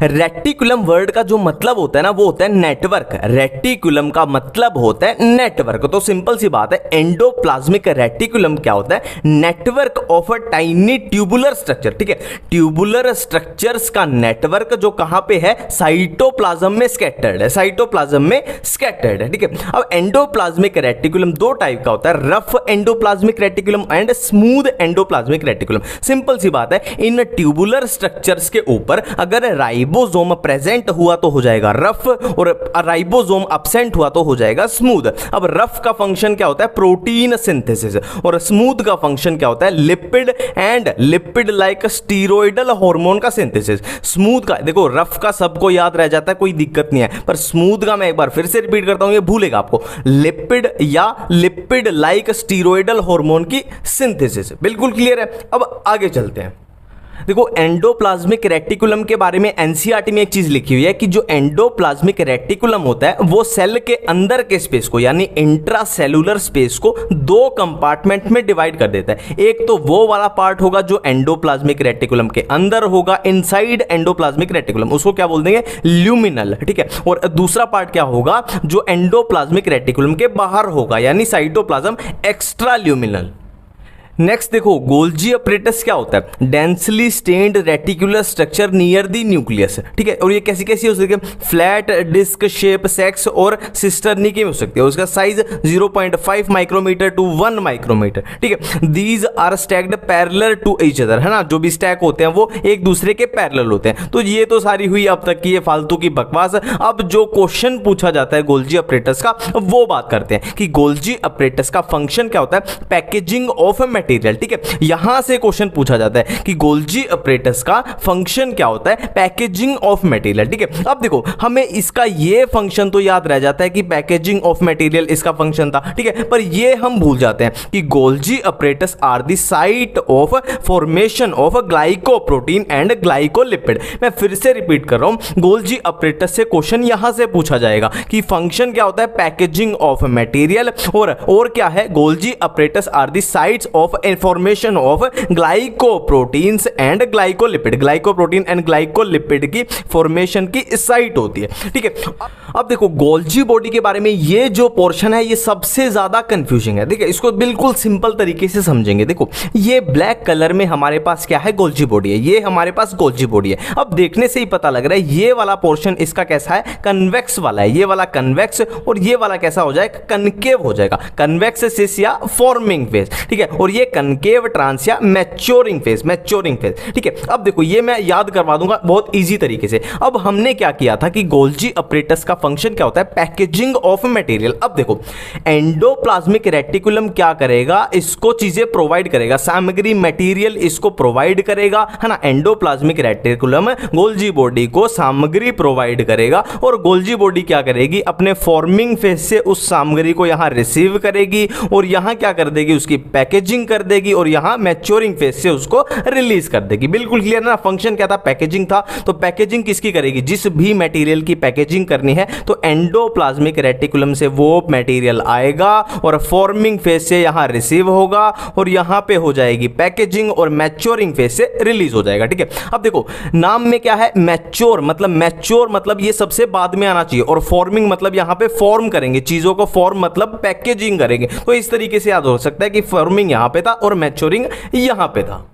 रेटिकुलम वर्ड का जो मतलब होता है ना वो होता है नेटवर्क। रेटिकुलम का मतलब होता है नेटवर्क। तो सिंपल सी बात है, एंडोप्लाज्मिक रेटिकुलम क्या होता है, network of a tiny tubular structure. ठीक है, ट्यूबुलर स्ट्रक्चर्स का नेटवर्क जो कहां पे है, साइटोप्लाज्म में स्कैटर्ड है, साइटोप्लाज्म में स्कैटर्ड है। ठीक है, अब एंडोप्लाज्मिक रेटिकुलम दो टाइप का होता है, rough endoplasmic reticulum and smooth endoplasmic reticulum. Simple सी बात है, इन ट्यूबुलर स्ट्रक्चर्स के ऊपर अगर राइबोसोम प्रेजेंट हुआ तो हो जाएगा रफ, और राइबोसोम अब्सेंट हुआ तो हो जाएगा स्मूथ। अब रफ का फंक्शन क्या होता है, प्रोटीन सिंथेसिस, और स्मूथ का फंक्शन क्या होता है, lipid and lipid like steroidal hormone का सिंथेसिस। स्मूथ का देखो, रफ का सबको याद रह जाता है, कोई दिक्कत नहीं है, पर स्मूथ का मैं एक बार फिर से रिपीट करता हूं, ये भूलेगा आपको, लिपिड या लिपिड लाइक स्टीरॉयडल हार्मोन की सिंथेसिस। बिल्कुल क्लियर है। अब आगे चलते हैं। देखो एंडोप्लाज्मिक रेटिकुलम के बारे में एनसीईआरटी में एक चीज लिखी हुई है कि जो एंडोप्लाज्मिक रेटिकुलम होता है वो सेल के अंदर के स्पेस को यानी इंट्रासेलुलर स्पेस को दो कंपार्टमेंट में डिवाइड कर देता है। एक तो वो वाला पार्ट होगा जो एंडोप्लाज्मिक रेटिकुलम के अंदर होगा, इनसाइड एंडोप्लाज्मिक रेटिकुलम, उसको क्या बोल देंगे, ल्यूमिनल। ठीक है, और दूसरा पार्ट क्या होगा जो एंडोप्लाज्मिक रेटिकुलम के बाहर होगा यानी साइटोप्लाज्म एक्स्ट्रा ल्यूमिनल। नेक्स्ट देखो गोल्जी अपरेटस क्या होता है, densely stained reticular structure near the nucleus. ठीक है, और ये कैसी कैसी हो सकती है, फ्लैट डिस्क शेप, सेक्स और सिस्टर्नी की हो सकती है। उसका साइज 0.5 माइक्रोमीटर टू 1 माइक्रोमीटर। ठीक है, these are stacked parallel to each other, है ना, जो भी स्टैक होते हैं वो एक दूसरे के पैरेलल होते हैं। तो ये तो सारी हुई अब तक की ये फालतू की बकवास। अब जो क्वेश्चन पूछा जाता है गोल्जी अपरेटस का वो बात करते हैं कि गोल्जी अपरेटस का फंक्शन क्या होता है, पैकेजिंग ऑफ मटेरियल। ठीक है, यहां से क्वेश्चन पूछा जाता है कि गोल्जी अपरेटस का फंक्शन क्या होता है, पैकेजिंग ऑफ मटेरियल। ठीक है, अब देखो हमें इसका ये फंक्शन तो याद रह जाता है कि पैकेजिंग ऑफ मटेरियल इसका फंक्शन था। ठीक है, पर ये हम भूल जाते हैं कि Golgi apparatus are the site of formation of glycoprotein and glycolipid. मैं फिर से रिपीट कर रहा हूं, गोल्जी अपरेटस से क्वेश्चन यहां से पूछा जाएगा कि फंक्शन क्या होता है, पैकेजिंग ऑफ मटेरियल, और क्या है, Golgi apparatus are the sites of formation of glycoproteins and glycolipid. Glycoprotein and glycolipid की फॉर्मेशन की साइट होती है। ठीक है, अब देखो गोल्जी बॉडी के बारे में ये जो पोर्शन है ये सबसे ज्यादा कंफ्यूजिंग है। देखिए इसको बिल्कुल सिंपल तरीके से समझेंगे। देखो ये ब्लैक कलर में हमारे पास क्या है, गोल्जी बॉडी है, ये हमारे पास गोल्जी बॉडी है। अब देखने से ही पता लग रहा है ये वाला पोर्शन इसका कैसा है, कन्वेक्स वाला है, ये वाला कन्वेक्स, और ये वाला कैसा हो जाएगा, कनकेव हो जाएगा, कन्वेक्स सिस या फॉर्मिंग फेज। ठीक है, और ये कनकेव ट्रांस या मैच्योरिंग फेज, मैच्योरिंग फेज। ठीक है, अब देखो ये मैं याद करवा दूंगा बहुत इजी तरीके से। अब हमने क्या किया था कि गोल्जी अपरेटस का फंक्शन क्या होता है, पैकेजिंग ऑफ मटेरियल। अब देखो एंडोप्लाज्मिक रेटिकुलम क्या करेगा, इसको चीजें प्रोवाइड करेगा, सामग्री मटेरियल इसको प्रोवाइड करेगा, है ना। एंडोप्लाज्मिक रेटिकुलम गोल्जी बॉडी को सामग्री प्रोवाइड करेगा, और गोल्जी बॉडी क्या करेगी, अपने फॉर्मिंग फेज से उस सामग्री को यहां रिसीव करेगी और यहां क्या कर देगी, उसकी पैकेजिंग कर देगी, और यहां मैच्योरिंग फेज से उसको रिलीज कर देगी। बिल्कुल क्लियर ना, फंक्शन क्या था, पैकेजिंग था। तो पैकेजिंग किसकी करेगी, जिस भी मटेरियल की पैकेजिंग करनी है तो एंडोप्लाज्मिक रेटिकुलम से वो मटेरियल आएगा और फॉर्मिंग फेज से यहां रिसीव होगा और यहां पे हो जाएगी पैकेजिंग और मैच्योरिंग फेज से रिलीज हो जाएगा। ठीक है, अब देखो नाम में क्या है, मैच्योर मतलब ये सबसे बाद में आना चाहिए, और फॉर्मिंग मतलब यहां पे फॉर्म करेंगे चीजों को, फॉर्म मतलब पैकेजिंग करेंगे। तो इस तरीके से याद हो सकता है कि फॉर्मिंग यहां पे था और मैच्योरिंग यहां पे था।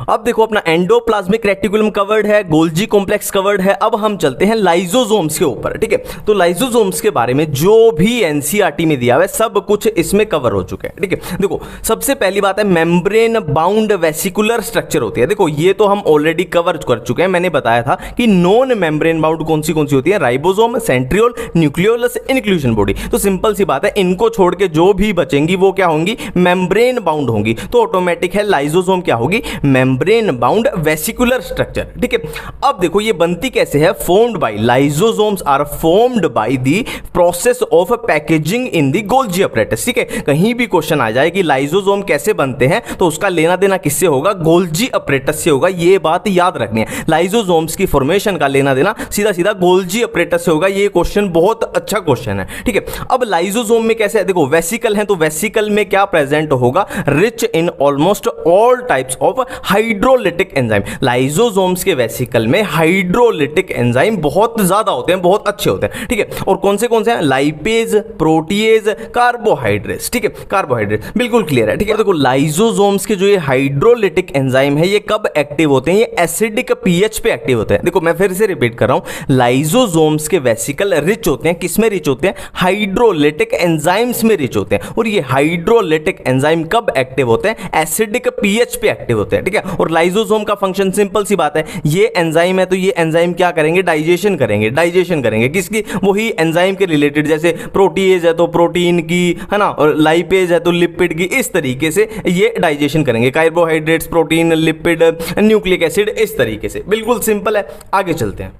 अब देखो अपना एंडोप्लाज्मिक रेटिकुलम कवर्ड है, गोल्जी कॉम्प्लेक्स कवर्ड है। अब हम चलते हैं लाइजोसोम्स के ऊपर, ठीक है। तो लाइजोसोम्स के बारे में जो भी एनसीईआरटी में दिया हुआ है सब कुछ इसमें कवर हो चुका है, ठीक है। देखो सबसे पहली बात है मेम्ब्रेन बाउंड वेसिकुलर स्ट्रक्चर होती है। देखो ये तो हम ऑलरेडी कवर कर चुके हैं, मैंने बताया था कि नॉन मेम्ब्रेन बाउंड कौन सी होती है, ribosome, centriole, nucleolus, inclusion body. तो सिंपल सी बात है, इनको छोड़ के जो भी बचेंगी वो क्या होंगी, मेम्ब्रेन बाउंड होंगी। तो ऑटोमेटिक है लाइजोसोम क्या होगी, मेम्ब्रेन बाउंड वेसिकुलर स्ट्रक्चर, ठीक है। अब देखो ये बनती कैसे है, formed by lysosomes are formed by the process of packaging in the Golgi apparatus, ठीक है। कहीं भी क्वेश्चन आ जाए कि लाइजोसोम कैसे बनते हैं तो उसका लेना देना किससे होगा, गोल्जी अपरेटस से होगा। ये बात याद रखनी है, लाइजोसोम्स की फॉर्मेशन का लेना देना सीधा सीधा गोल्जी अपरेटस से होगा। ये क्वेश्चन बहुत अच्छा क्वेश्चन है, ठीक है। अब लाइजोसोम में कैसे है, देखो वेसिकल है तो वेसिकल में क्या प्रेजेंट होगा, rich in almost all types of hydrolytic enzyme. Lysosomes के वेसिकल में हाइड्रोलिटिक एंजाइम बहुत ज्यादा होते हैं, बहुत अच्छे होते हैं, ठीक है। और कौन से हैं, लाइपेज, प्रोटीएज, कार्बोहाइड्रेट्स, ठीक है। कार्बोहाइड्रेट बिल्कुल क्लियर है, ठीक है। देखो लाइजोसोम्स के जो ये हाइड्रोलिटिक एंजाइम है ये कब एक्टिव होते हैं, ये एसिडिक पीएच पे एक्टिव होते हैं। देखो मैं फिर से रिपीट कर रहा हूं, लाइजोसोम्स के वेसिकल रिच होते हैं, किसमें रिच होते हैं, हाइड्रोलिटिक एंजाइम्स में रिच होते हैं। और ये हाइड्रोलिटिक एंजाइम कब एक्टिव होते हैं, एसिडिक पीएच पे एक्टिव होते हैं, ठीक है। और लाइजोसोम का फंक्शन सिंपल सी बात है, ये एंजाइम है तो ये एंजाइम क्या करेंगे, डाइजेशन करेंगे किसकी, वही एंजाइम के रिलेटेड। जैसे प्रोटीएज है तो प्रोटीन की, है ना, और लाइपेज है तो लिपिड की, इस तरीके से ये डाइजेशन करेंगे। Carbohydrates, protein, lipid, nucleic acid, इस तरीके से। बिल्कुल सिंपल है, आगे चलते हैं।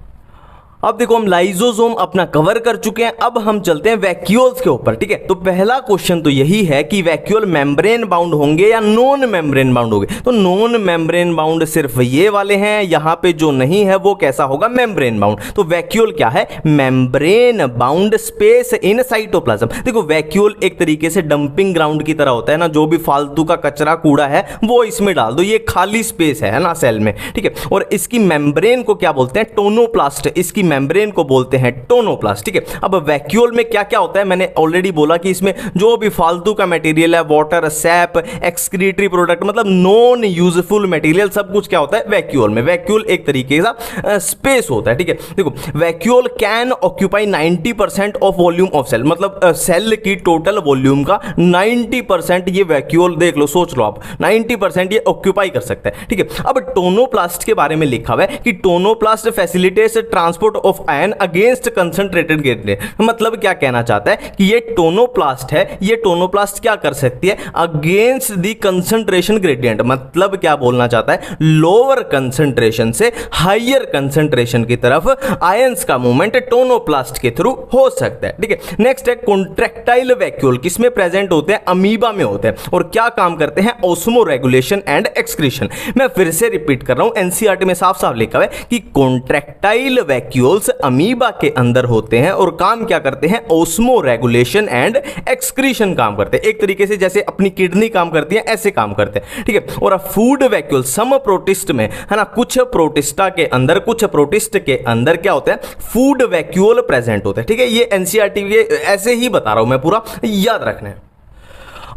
अब देखो हम लाइजोसोम अपना कवर कर चुके हैं, अब हम चलते हैं वैक्यूल्स के ऊपर, ठीक है। तो पहला क्वेश्चन तो यही है कि वैक्यूल मेम्ब्रेन बाउंड होंगे या नॉन मेम्ब्रेन बाउंड होंगे। तो नॉन मेम्ब्रेन बाउंड सिर्फ ये वाले हैं, यहां पे जो नहीं है वो कैसा होगा, मेम्ब्रेन बाउंड। तो वैक्यूल क्या है, membrane bound space in cytoplasm. देखो वैक्यूल एक तरीके से डंपिंग ग्राउंड की तरह होता है ना, जो भी फालतू का कचरा कूड़ा है वो इसमें डाल दो, ये खाली स्पेस है ना सेल में, ठीक है। और इसकी मेम्ब्रेन को क्या बोलते हैं, टोनोप्लास्ट। इसकी मेम्ब्रेन को बोलते हैं टोनोप्लास्ट, ठीक है। अब वैक्यूल में क्या क्या होता है, मैंने ऑलरेडी बोला कि इसमें जो भी फालतू का मटेरियल है, वाटर, सैप, एक्सक्रीटरी प्रोडक्ट, मतलब नॉन यूजफुल मटेरियल, सब कुछ क्या होता है वैक्यूल में। वैक्यूल एक तरीके का स्पेस होता है, ठीक है। देखो vacuole can occupy 90% of volume of cell, मतलब सेल की टोटल वॉल्यूम का 90% ये वैक्यूल, देख लो, सोच लो आप, 90% ये ऑक्यूपाई कर सकता है, ठीक है। अब टोनोप्लास्ट के बारे में लिखा हुआ है कि tonoplast facilitates transport of ion against concentrated gradient. मतलब क्या कहना चाहता है कि ये टोनोप्लास्ट है, ये टोनोप्लास्ट क्या कर सकती है, अगेंस्ट द कंसंट्रेशन ग्रेडियंट। मतलब क्या बोलना चाहता है, लोअर कंसंट्रेशन से हायर कंसंट्रेशन की तरफ आयंस का मूवमेंट टोनोप्लास्ट के थ्रू हो सकता है, ठीक है। नेक्स्ट है कॉन्ट्रैक्टाइल वैक्यूल, किसमें प्रेजेंट होते हैं, अमीबा में होते हैं। और क्या काम करते हैं, ऑस्मो रेगुलेशन एंड एक्सक्रीशन। मैं फिर से रिपीट कर रहा हूं, एनसीईआरटी में साफ साफ लिखा है कि कॉन्ट्रैक्टाइल वैक्यूल्स अमीबा के अंदर होते हैं और काम क्या करते हैं, ऑस्मो रेगुलेशन एंड एक्सक्रीशन काम करते हैं। एक तरीके से जैसे अपनी किडनी काम करती है ऐसे काम करते हैं, ठीक है। और फूड वैक्यूल सम प्रोटिस्ट में, है ना, कुछ प्रोटिस्टा के अंदर, कुछ प्रोटिस्ट के अंदर क्या होता है, फूड वैक्यूल प्रेजेंट होते हैं, ठीक है। ये एनसीईआरटी के ऐसे ही बता रहा हूं मैं, पूरा याद रखना है।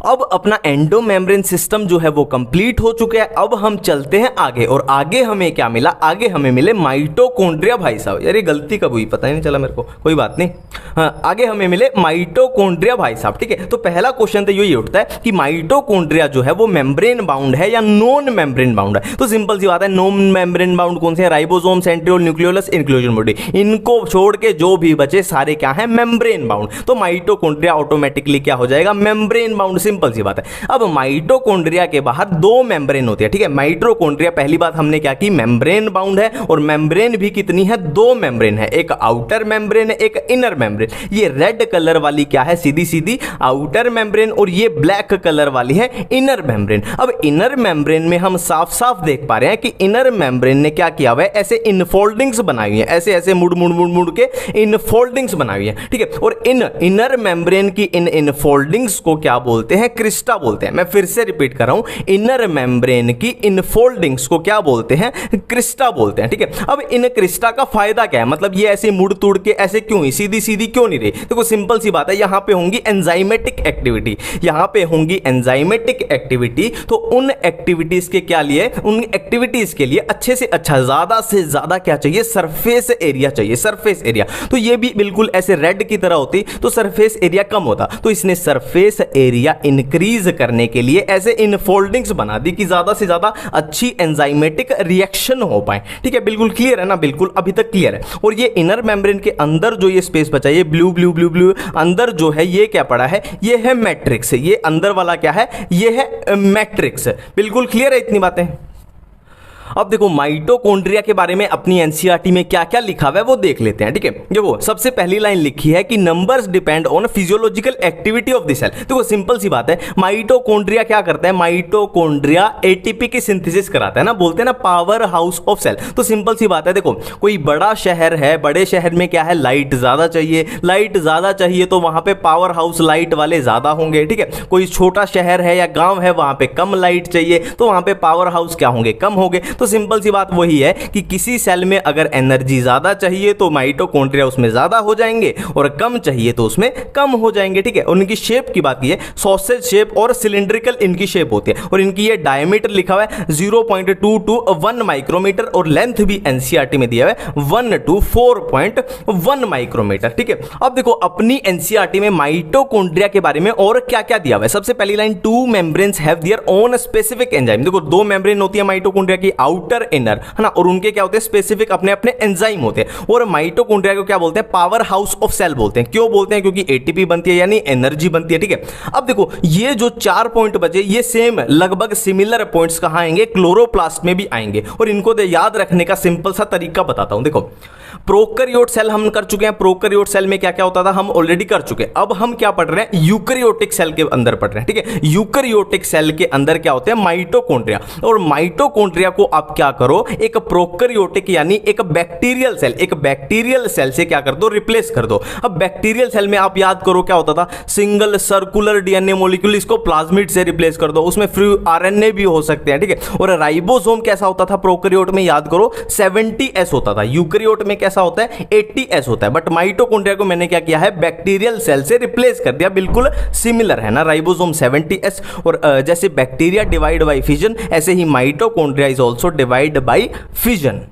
अब अपना एंडोमेम्ब्रेन सिस्टम जो है वो कंप्लीट हो चुका है। अब हम चलते हैं आगे, और आगे हमें क्या मिला, आगे हमें मिले माइटोकॉन्ड्रिया। भाई साहब यार ये गलती कब हुई पता ही नहीं चला मेरे को, कोई बात नहीं। हाँ, आगे हमें मिले माइटोकॉन्ड्रिया भाई साहब, ठीक है। तो पहला क्वेश्चन तो यही उठता है कि माइटोकॉन्ड्रिया जो है वो मेम्ब्रेन बाउंड है या नॉन मेम्ब्रेन बाउंड है। तो सिंपल सी बात है, नॉन मेम्ब्रेन बाउंड कौन से हैं, ribosome, centriole, nucleolus, inclusion body. इनको छोड़ के जो भी बचे सारे क्या है, मेम्ब्रेन बाउंड। तो माइटोकॉन्ड्रिया ऑटोमेटिकली क्या हो जाएगा, मेम्ब्रेन बाउंड। सिंपल सी बात है। अब माइटोकॉन्ड्रिया के बाहर दो मेम्ब्रेन होती है, ठीक है। माइटोकॉन्ड्रिया पहली बात हमने क्या की, मेम्ब्रेन बाउंड है, और मेम्ब्रेन भी कितनी है, दो मेम्ब्रेन है, एक आउटर मेम्ब्रेन है, एक इनर मेम्ब्रेन। ये रेड कलर वाली क्या है, सीधी सीधी आउटर मेम्ब्रेन, और ये ब्लैक कलर वाली है इनर मेम्ब्रेन। अब इनर मेम्ब्रेन में हम साफ साफ देख पा रहे हैं कि इनर मेम्ब्रेन ने क्या किया हुआ है, ऐसे इनफोल्डिंग्स बनाई हुई है, ऐसे ऐसे मुड़ मुड़ मुड़ मुड़ के इनफोल्डिंग्स बनाई हुई है, ठीक है। और इन इनर मेम्ब्रेन की इन इनफोल्डिंग्स को क्या बोलते हैं? क्रिस्टा बोलते हैं। मैं फिर से रिपीट कर रहा हूं, इनर मेम्ब्रेन की इनफोल्डिंग्स को क्या बोलते हैं? क्रिस्टा बोलते हैं, ठीक है। अब इन क्रिस्टा का फायदा क्या है, मतलब ये ऐसे मुड़ तुड़ के ऐसे क्यों हुई, सीधी सीधी क्यों नहीं रही? देखो सिंपल सी बात है, यहां पे होंगी एंजाइमेटिक एक्टिविटी, यहां पे होंगी एंजाइमेटिक एक्टिविटी, तो उन एक्टिविटीज के क्या लिए, उन एक्टिविटीज के लिए अच्छे से अच्छा, ज्यादा से ज्यादा क्या चाहिए? सरफेस एरिया चाहिए, सरफेस एरिया। तो ये भी बिल्कुल ऐसे रेड की तरह होती तो सरफेस एरिया कम होता, तो इसने सरफेस एरिया इंक्रीज करने के लिए ऐसे इनफोल्डिंग्स बना दी कि ज्यादा से ज्यादा अच्छी एंजाइमेटिक रिएक्शन हो पाए, ठीक है। बिल्कुल क्लियर है ना? बिल्कुल अभी तक क्लियर है। और ये इनर मेम्ब्रेन के अंदर जो ये स्पेस बचा, ये ब्लू ब्लू ब्लू ब्लू अंदर जो है, ये क्या पड़ा है? ये है मैट्रिक्स। ये अंदर वाला क्या है? ये है मैट्रिक्स। बिल्कुल क्लियर है इतनी बातें? अब देखो माइटोकॉन्ड्रिया के बारे में अपनी एनसीईआरटी में क्या क्या लिखा हुआ है वो देख लेते हैं, ठीक है। देखो सबसे पहली लाइन लिखी है कि numbers depend on physiological activity of the cell. देखो सिंपल सी बात है, माइटोकॉन्ड्रिया क्या करता है? माइटोकॉन्ड्रिया एटीपी की सिंथेसिस कराता है ना, बोलते हैं ना पावर हाउस ऑफ सेल। तो सिंपल सी बात है, देखो कोई बड़ा शहर है, बड़े शहर में क्या है? लाइट ज्यादा चाहिए, लाइट ज्यादा चाहिए तो वहां पे पावर हाउस लाइट वाले ज्यादा होंगे, ठीक है। कोई छोटा शहर है या गांव है, वहां पे कम लाइट चाहिए तो वहां पे पावर हाउस क्या होंगे? कम होंगे। तो सिंपल सी बात वही है कि किसी सेल में अगर एनर्जी ज्यादा चाहिए तो माइटोकॉन्ड्रिया उसमें ज्यादा हो जाएंगे और कम चाहिए तो उसमें कम हो जाएंगे, ठीक है। उनकी शेप की बात की है, सॉसेज शेप और सिलिंड्रिकल इनकी शेप होती है और इनकी ये डायमीटर लिखा हुआ है 0.2 माइक्रोमीटर और लेंथ भी एनसीईआरटी में दिया हुआ है 1 to 4.1 माइक्रोमीटर, ठीक है। अब देखो अपनी एनसीईआरटी में माइटोकॉन्ड्रिया के बारे में और क्या क्या दिया हुआ है। सबसे पहली line, 2 membranes have their own specific enzyme. देखो 2 मेम्ब्रेन होती है माइटोकॉन्ड्रिया की, आउटर इनर, है ना, और उनके क्या होते हैं? स्पेसिफिक अपने अपने एंजाइम होते हैं। और माइटोकॉन्ड्रिया को क्या बोलते हैं? पावर हाउस ऑफ सेल बोलते हैं। क्यों बोलते हैं? क्योंकि एटीपी बनती है यानी एनर्जी बनती है, ठीक है। अब देखो ये जो 4 पॉइंट बचे, ये सेम लगभग सिमिलर पॉइंट्स कहां आएंगे? क्लोरोप्लास्ट में भी आएंगे। और इनको याद रखने का सिंपल सा तरीका बताता हूं। देखो प्रोकैरियोट सेल हम कर चुके हैं, प्रोकैरियोट सेल में क्या क्या होता था हम ऑलरेडी कर चुके हैं। अब हम क्या पढ़ रहे हैं? यूकैरियोटिक सेल के अंदर पढ़ रहे हैं, ठीक है। यूकैरियोटिक सेल के अंदर क्या होते हैं? माइटोकॉन्ड्रिया। और माइटोकॉन्ड्रिया को आप क्या करो? एक प्रोकैरियोटिक यानी एक बैक्टीरियल सेल, एक बैक्टीरियल सेल से क्या कर दो? रिप्लेस कर दो। अब बैक्टीरियल सेल में आप याद करो क्या होता था? सिंगल सर्कुलर डीएनए मॉलिक्यूल, इसको प्लाज्मिड से रिप्लेस कर दो, उसमें फ्री आरएनए भी हो सकते हैं, ठीक है। और राइबोसोम कैसा होता था प्रोकैरियोट में? याद करो 70S होता था। यूकैरियोट में कैसा होता है? 80S होता है। बट माइटोकॉन्ड्रिया को मैंने क्या किया है? बैक्टीरियल सेल से रिप्लेस कर दिया। बिल्कुल सिमिलर है ना, राइबोसोम 70S। और जैसे बैक्टीरिया डिवाइड बाय फिजन, ऐसे ही mitochondria is also divide by fission.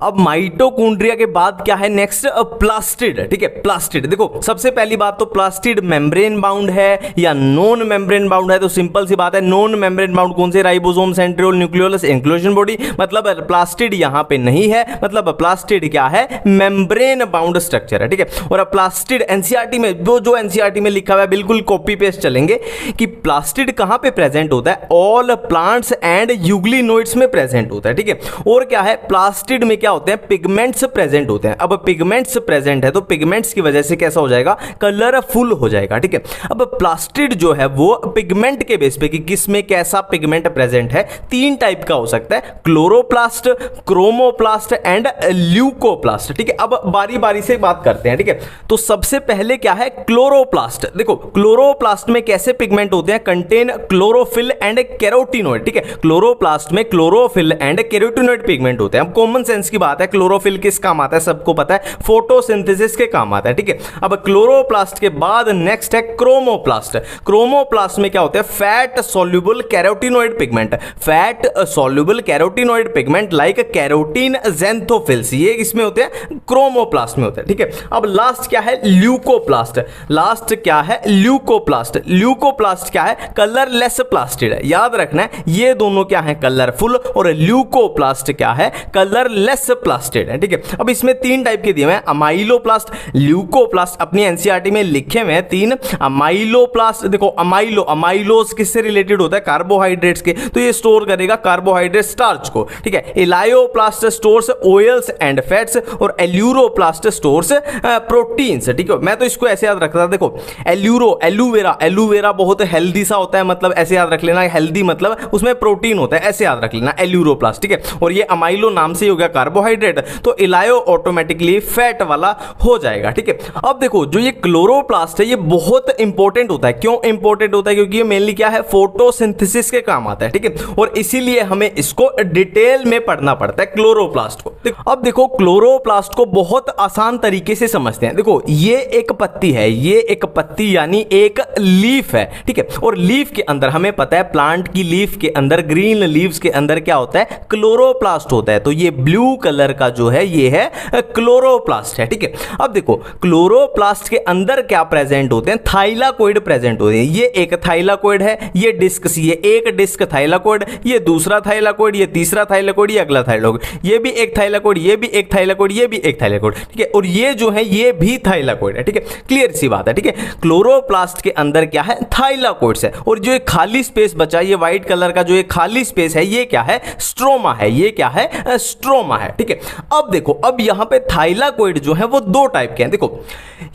अब माइटोकॉन्ड्रिया के बाद क्या है नेक्स्ट? प्लास्टिड, ठीक है। प्लास्टिड, देखो सबसे पहली बात तो प्लास्टिड मेम्ब्रेन बाउंड है या नॉन मेम्ब्रेन बाउंड है? तो सिंपल सी बात है, नॉन मेम्ब्रेन बाउंड कौन से? Ribosome, centriole, nucleolus, inclusion body. मतलब प्लास्टिड यहां पे नहीं है, मतलब प्लास्टिड क्या है? मेम्ब्रेन बाउंड स्ट्रक्चर है, ठीक है। और प्लास्टिड एनसीईआरटी में जो एनसीईआरटी में लिखा हुआ है बिल्कुल कॉपी पेस्ट चलेंगे कि प्लास्टिड कहां पे प्रेजेंट होता है? ऑल प्लांट्स एंड यूग्लिनोइड्स में प्रेजेंट होता है, ठीक है। और क्या है? प्लास्टिड में क्या होते हैं? पिगमेंट्स प्रेजेंट होते हैं। अब पिगमेंट्स प्रेजेंट है तो पिगमेंट्स की वजह से कैसा हो जाएगा? कलरफुल हो जाएगा, ठीक है। अब प्लास्टिड जो है वो पिगमेंट के बेस पे कि किस में कैसा पिगमेंट प्रेजेंट है, 3 टाइप का हो सकता है, क्लोरोप्लास्ट, क्रोमोप्लास्ट एंड ल्यूकोप्लास्ट, ठीक है। अब बारी बारी से बात करते हैं, ठीक है। तो सबसे पहले क्या है? क्लोरोप्लास्ट। देखो क्लोरोप्लास्ट में कैसे पिगमेंट होते हैं? कंटेन क्लोरोफिल एंड कैरोटीनॉइड, ठीक है। क्लोरोप्लास्ट में क्लोरोफिल एंड कैरोटीनॉइड पिगमेंट होते हैं। अब कॉमन सेंस की बात है, क्लोरोफिल किस काम आता है? सबको पता है, फोटोसिंथेसिस के काम आता है, ठीक है। अब क्लोरोप्लास्ट के बाद नेक्स्ट है क्रोमोप्लास्ट। क्रोमोप्लास्ट में क्या होते हैं? Fat soluble carotenoid pigment, fat soluble carotenoid pigment like carotene xanthophylls, ये इसमें होते हैं, क्रोमोप्लास्ट में होते हैं, ठीक है। अब लास्ट क्या है? ल्यूकोप्लास्ट। लास्ट क्या है? ल्यूकोप्लास्ट। ल्यूकोप्लास्ट क्या है? कलरलेस प्लास्टिड है। याद रखना है ये दोनों क्या है? कलरफुल। और ल्यूकोप्लास्ट क्या है? कलरलेस प्लास्टिड है, ठीक है। अब इसमें 3 टाइप के दिए हुए हैं, अमाइलोप्लास्ट, ल्यूकोप्लास्ट। अपनी एनसीईआरटी में लिखे हुए हैं 3 अमाइलोप्लास्ट। देखो अमाइलो, अमाइलोज किससे रिलेटेड होता है? कार्बोहाइड्रेट्स के, तो ये स्टोर करेगा कार्बोहाइड्रेट स्टार्च को, ठीक है। Elaioplast stores oils and fats और एल्यूरोप्लास्ट स्टोर्स प्रोटीन्स, ठीक है। मैं तो इसको ऐसे याद रखता था, देखो एल्यूरो, एलोवेरा, एलोवेरा बहुत हेल्दी सा होता है, मतलब ऐसे याद रख लेना, हेल्दी मतलब उसमें प्रोटीन होता है, ऐसे याद रख लेना एल्यूरोप्लास्ट, ठीक है। और ये अमाइलो नाम से ही हो गया कार्बोहाइड्रेट, तो इलायो ऑटोमेटिकली फैट वाला हो जाएगा। ठीक है, अब देखो जो ये क्लोरोप्लास्ट है ये बहुत इंपॉर्टेंट होता है। क्यों इंपॉर्टेंट होता है? क्योंकि ये मेनली क्या है, फोटोसिंथेसिस के काम आता है। ठीक है, और इसीलिए हमें इसको डिटेल में पढ़ना पड़ता है क्लोरोप्लास्ट को। अब देखो क्लोरोप्लास्ट को बहुत आसान तरीके से समझते हैं। देखो ये एक पत्ती है, ये एक पत्ती यानी एक लीफ है। ठीक है, और लीफ के अंदर हमें पता है प्लांट की लीफ के अंदर, ग्रीन लीव्स के अंदर क्या होता है, क्लोरोप्लास्ट होता है। तो ये ब्लू कलर का जो है ये है क्लोरोप्लास्ट है। ठीक है, अब देखो क्लोरोप्लास्ट के अंदर क्या प्रेजेंट होते हैं, थाइलाकोइड प्रेजेंट होते हैं। ये एक थाइलाकोइड है, ये डिस्क सी, ये एक डिस्क थाइलाकोइड, ये दूसरा थाइलाकोइड, ये तीसरा थाइलाकोइड, ये अगला थाइलाकोइड, ये भी एक थाइलाकोइड, ये भी एक थाइलाकोइड, ये भी एक थाइलाकोइड। ठीक है, और ये जो है ये भी थाइलाकोइड है। ठीक है, क्लियर सी बात है। ठीक है, क्लोरोप्लास्ट के अंदर क्या है, थाइलाकोइड्स है। और जो एक खाली स्पेस बचा, ये व्हाइट कलर का जो एक खाली स्पेस है, ये क्या है, स्ट्रोमा है। ये क्या है, स्ट्रोमा है। ठीक है, अब देखो अब यहां पे थाइलाकोइड जो है वो दो टाइप के हैं। देखो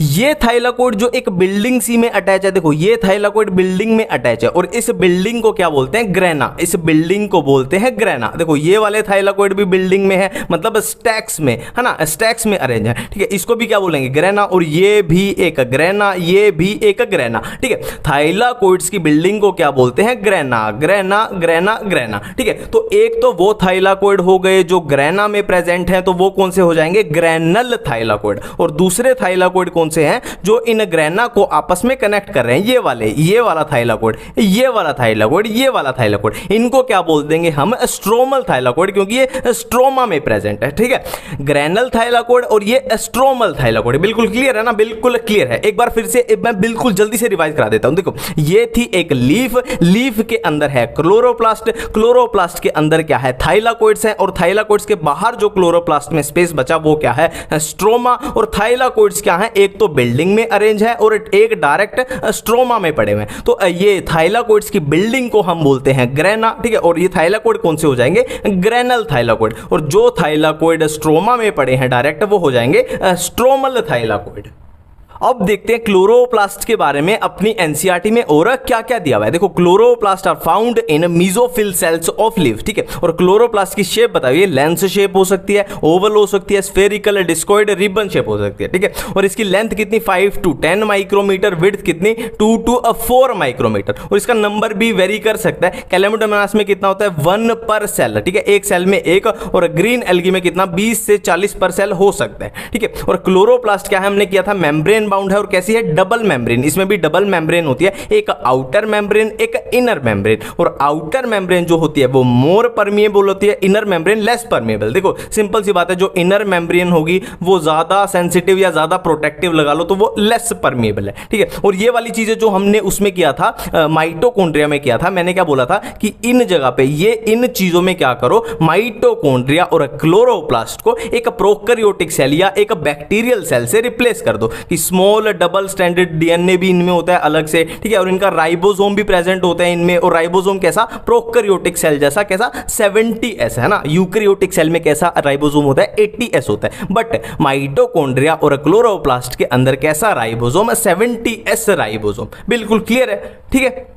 ये थाइलाकोइड जो एक बिल्डिंग सी में अटैच है, देखो ये थाइलाकोइड बिल्डिंग में अटैच है, और इस बिल्डिंग को क्या बोलते हैं, ग्रेना। इस बिल्डिंग को बोलते हैं ग्रेना। देखो ये वाले थाइलाकोइड भी बिल्डिंग में है, मतलब स्टैक्स में है ना, स्टैक्स में अरेंज है। ठीक है, इसको भी क्या बोलेंगे, ग्रेना। और ये भी एक ग्रेना, ये भी एक ग्रेना। ठीक है, थाइलाकोइड्स की बिल्डिंग को क्या बोलते हैं, ग्रेना, ग्रेना, ग्रेना, ग्रेना। ठीक है, तो एक तो वो थाइलाकोइड हो गए जो ग्रेना में प्रेजेंट है, तो वो कौन से हो जाएंगे, ग्रेनल थाइलाकोइड। और दूसरे थाइलाकोइड कौन से हैं, जो इन ग्रेना को आपस में कनेक्ट कर रहे हैं, ये वाले, ये वाला थाइलाकोइड, ये वाला थाइलाकोइड, ये वाला थाइलाकोइड। इनको क्या बोल देंगे हम, स्ट्रोमल थाइलाकोइड, क्योंकि ये स्ट्रोमा में प्रेजेंट है। ठीक है, ग्रेनल थाइलाकोइड और ये स्ट्रोमल थाइलाकोइड। बिल्कुल क्लियर है ना, बिल्कुल क्लियर है। एक बार फिर से मैं बिल्कुल जल्दी से रिवाइज करा देता हूं। देखो ये थी एक लीफ, लीफ के अंदर है क्लोरोप्लास्ट, क्लोरोप्लास्ट के अंदर क्या है, थाइलाकोइड्स हैं, और थाइलाकोइड्स के बाहर जो क्लोरोप्लास्ट में स्पेस बचा वो क्या है, स्ट्रोमा। और थाइलाकोइड्स क्या है, एक तो बिल्डिंग में अरेंज है और एक डायरेक्ट स्ट्रोमा में पड़े हुए हैं। तो ये थाइलाकोइड्स की बिल्डिंग को हम बोलते हैं ग्रेना। ठीक है, और ये थाइलाकोइड कौन से हो जाएंगे, ग्रेनल थाइलाकोइड। और जो थाइलाकोइड स्ट्रोमा में पड़े हैं डायरेक्ट, वो हो जाएंगे स्ट्रोमल थाइलाकोइड। अब देखते हैं क्लोरोप्लास्ट के बारे में अपनी एनसीईआरटी में और क्या क्या दिया हुआ है। देखो chloroplast are found in mesophyll cells of leaf. ठीक है, और क्लोरोप्लास्ट की शेप बताइए, लेंस शेप हो सकती है, ओवल हो सकती है, स्फेरिकल, डिस्कॉइड, रिबन शेप हो सकती है। ठीक है, और इसकी लेंथ कितनी, 5 to 10 माइक्रोमीटर, विड्थ कितनी, 2 to 4 माइक्रोमीटर। और इसका नंबर भी वेरी कर सकता है। कैलेमोडोमोनास में कितना होता है, 1 पर सेल। ठीक है, एक सेल में एक, और ग्रीन एल्गी में कितना, 20 से 40 पर सेल हो सकता है। ठीक है, और क्लोरोप्लास्ट क्या है, हमने किया था मेम्ब्रेन बाउंड है, और कैसी है, डबल मेम्ब्रेन। इसमें भी डबल मेम्ब्रेन होती है, एक आउटर मेम्ब्रेन, एक इनर मेम्ब्रेन। और आउटर मेम्ब्रेन जो होती है वो मोर परमिएबल होती है, इनर मेम्ब्रेन लेस परमिएबल। देखो सिंपल सी बात है, जो इनर मेम्ब्रेन होगी वो ज्यादा सेंसिटिव या ज्यादा प्रोटेक्टिव लगा लो, तो वो लेस परमिएबल है। ठीक है, और ये वाली चीजें जो हमने उसमें किया था, माइटोकॉन्ड्रिया में किया था, मैंने क्या बोला था कि इन जगह पे ये इन चीजों में क्या करो, माइटोकॉन्ड्रिया और क्लोरोप्लास्ट को एक प्रोकैरियोटिक सेल या एक बैक्टीरियल सेल से रिप्लेस कर दो। कि स्मॉल डबल स्टैंडर्ड डीएनए भी इनमें होता है अलग से। ठीक है, और इनका राइबोसोम भी प्रेजेंट होता है इनमें। और राइबोसोम कैसा, प्रोकैरियोटिक सेल जैसा, कैसा, 70S है ना। यूकैरियोटिक सेल में कैसा राइबोसोम होता है, 80S होता है। बट माइटोकॉन्ड्रिया और क्लोरोप्लास्ट के अंदर कैसा राइबोसोम, 70S राइबोसोम। बिल्कुल क्लियर है। ठीक है,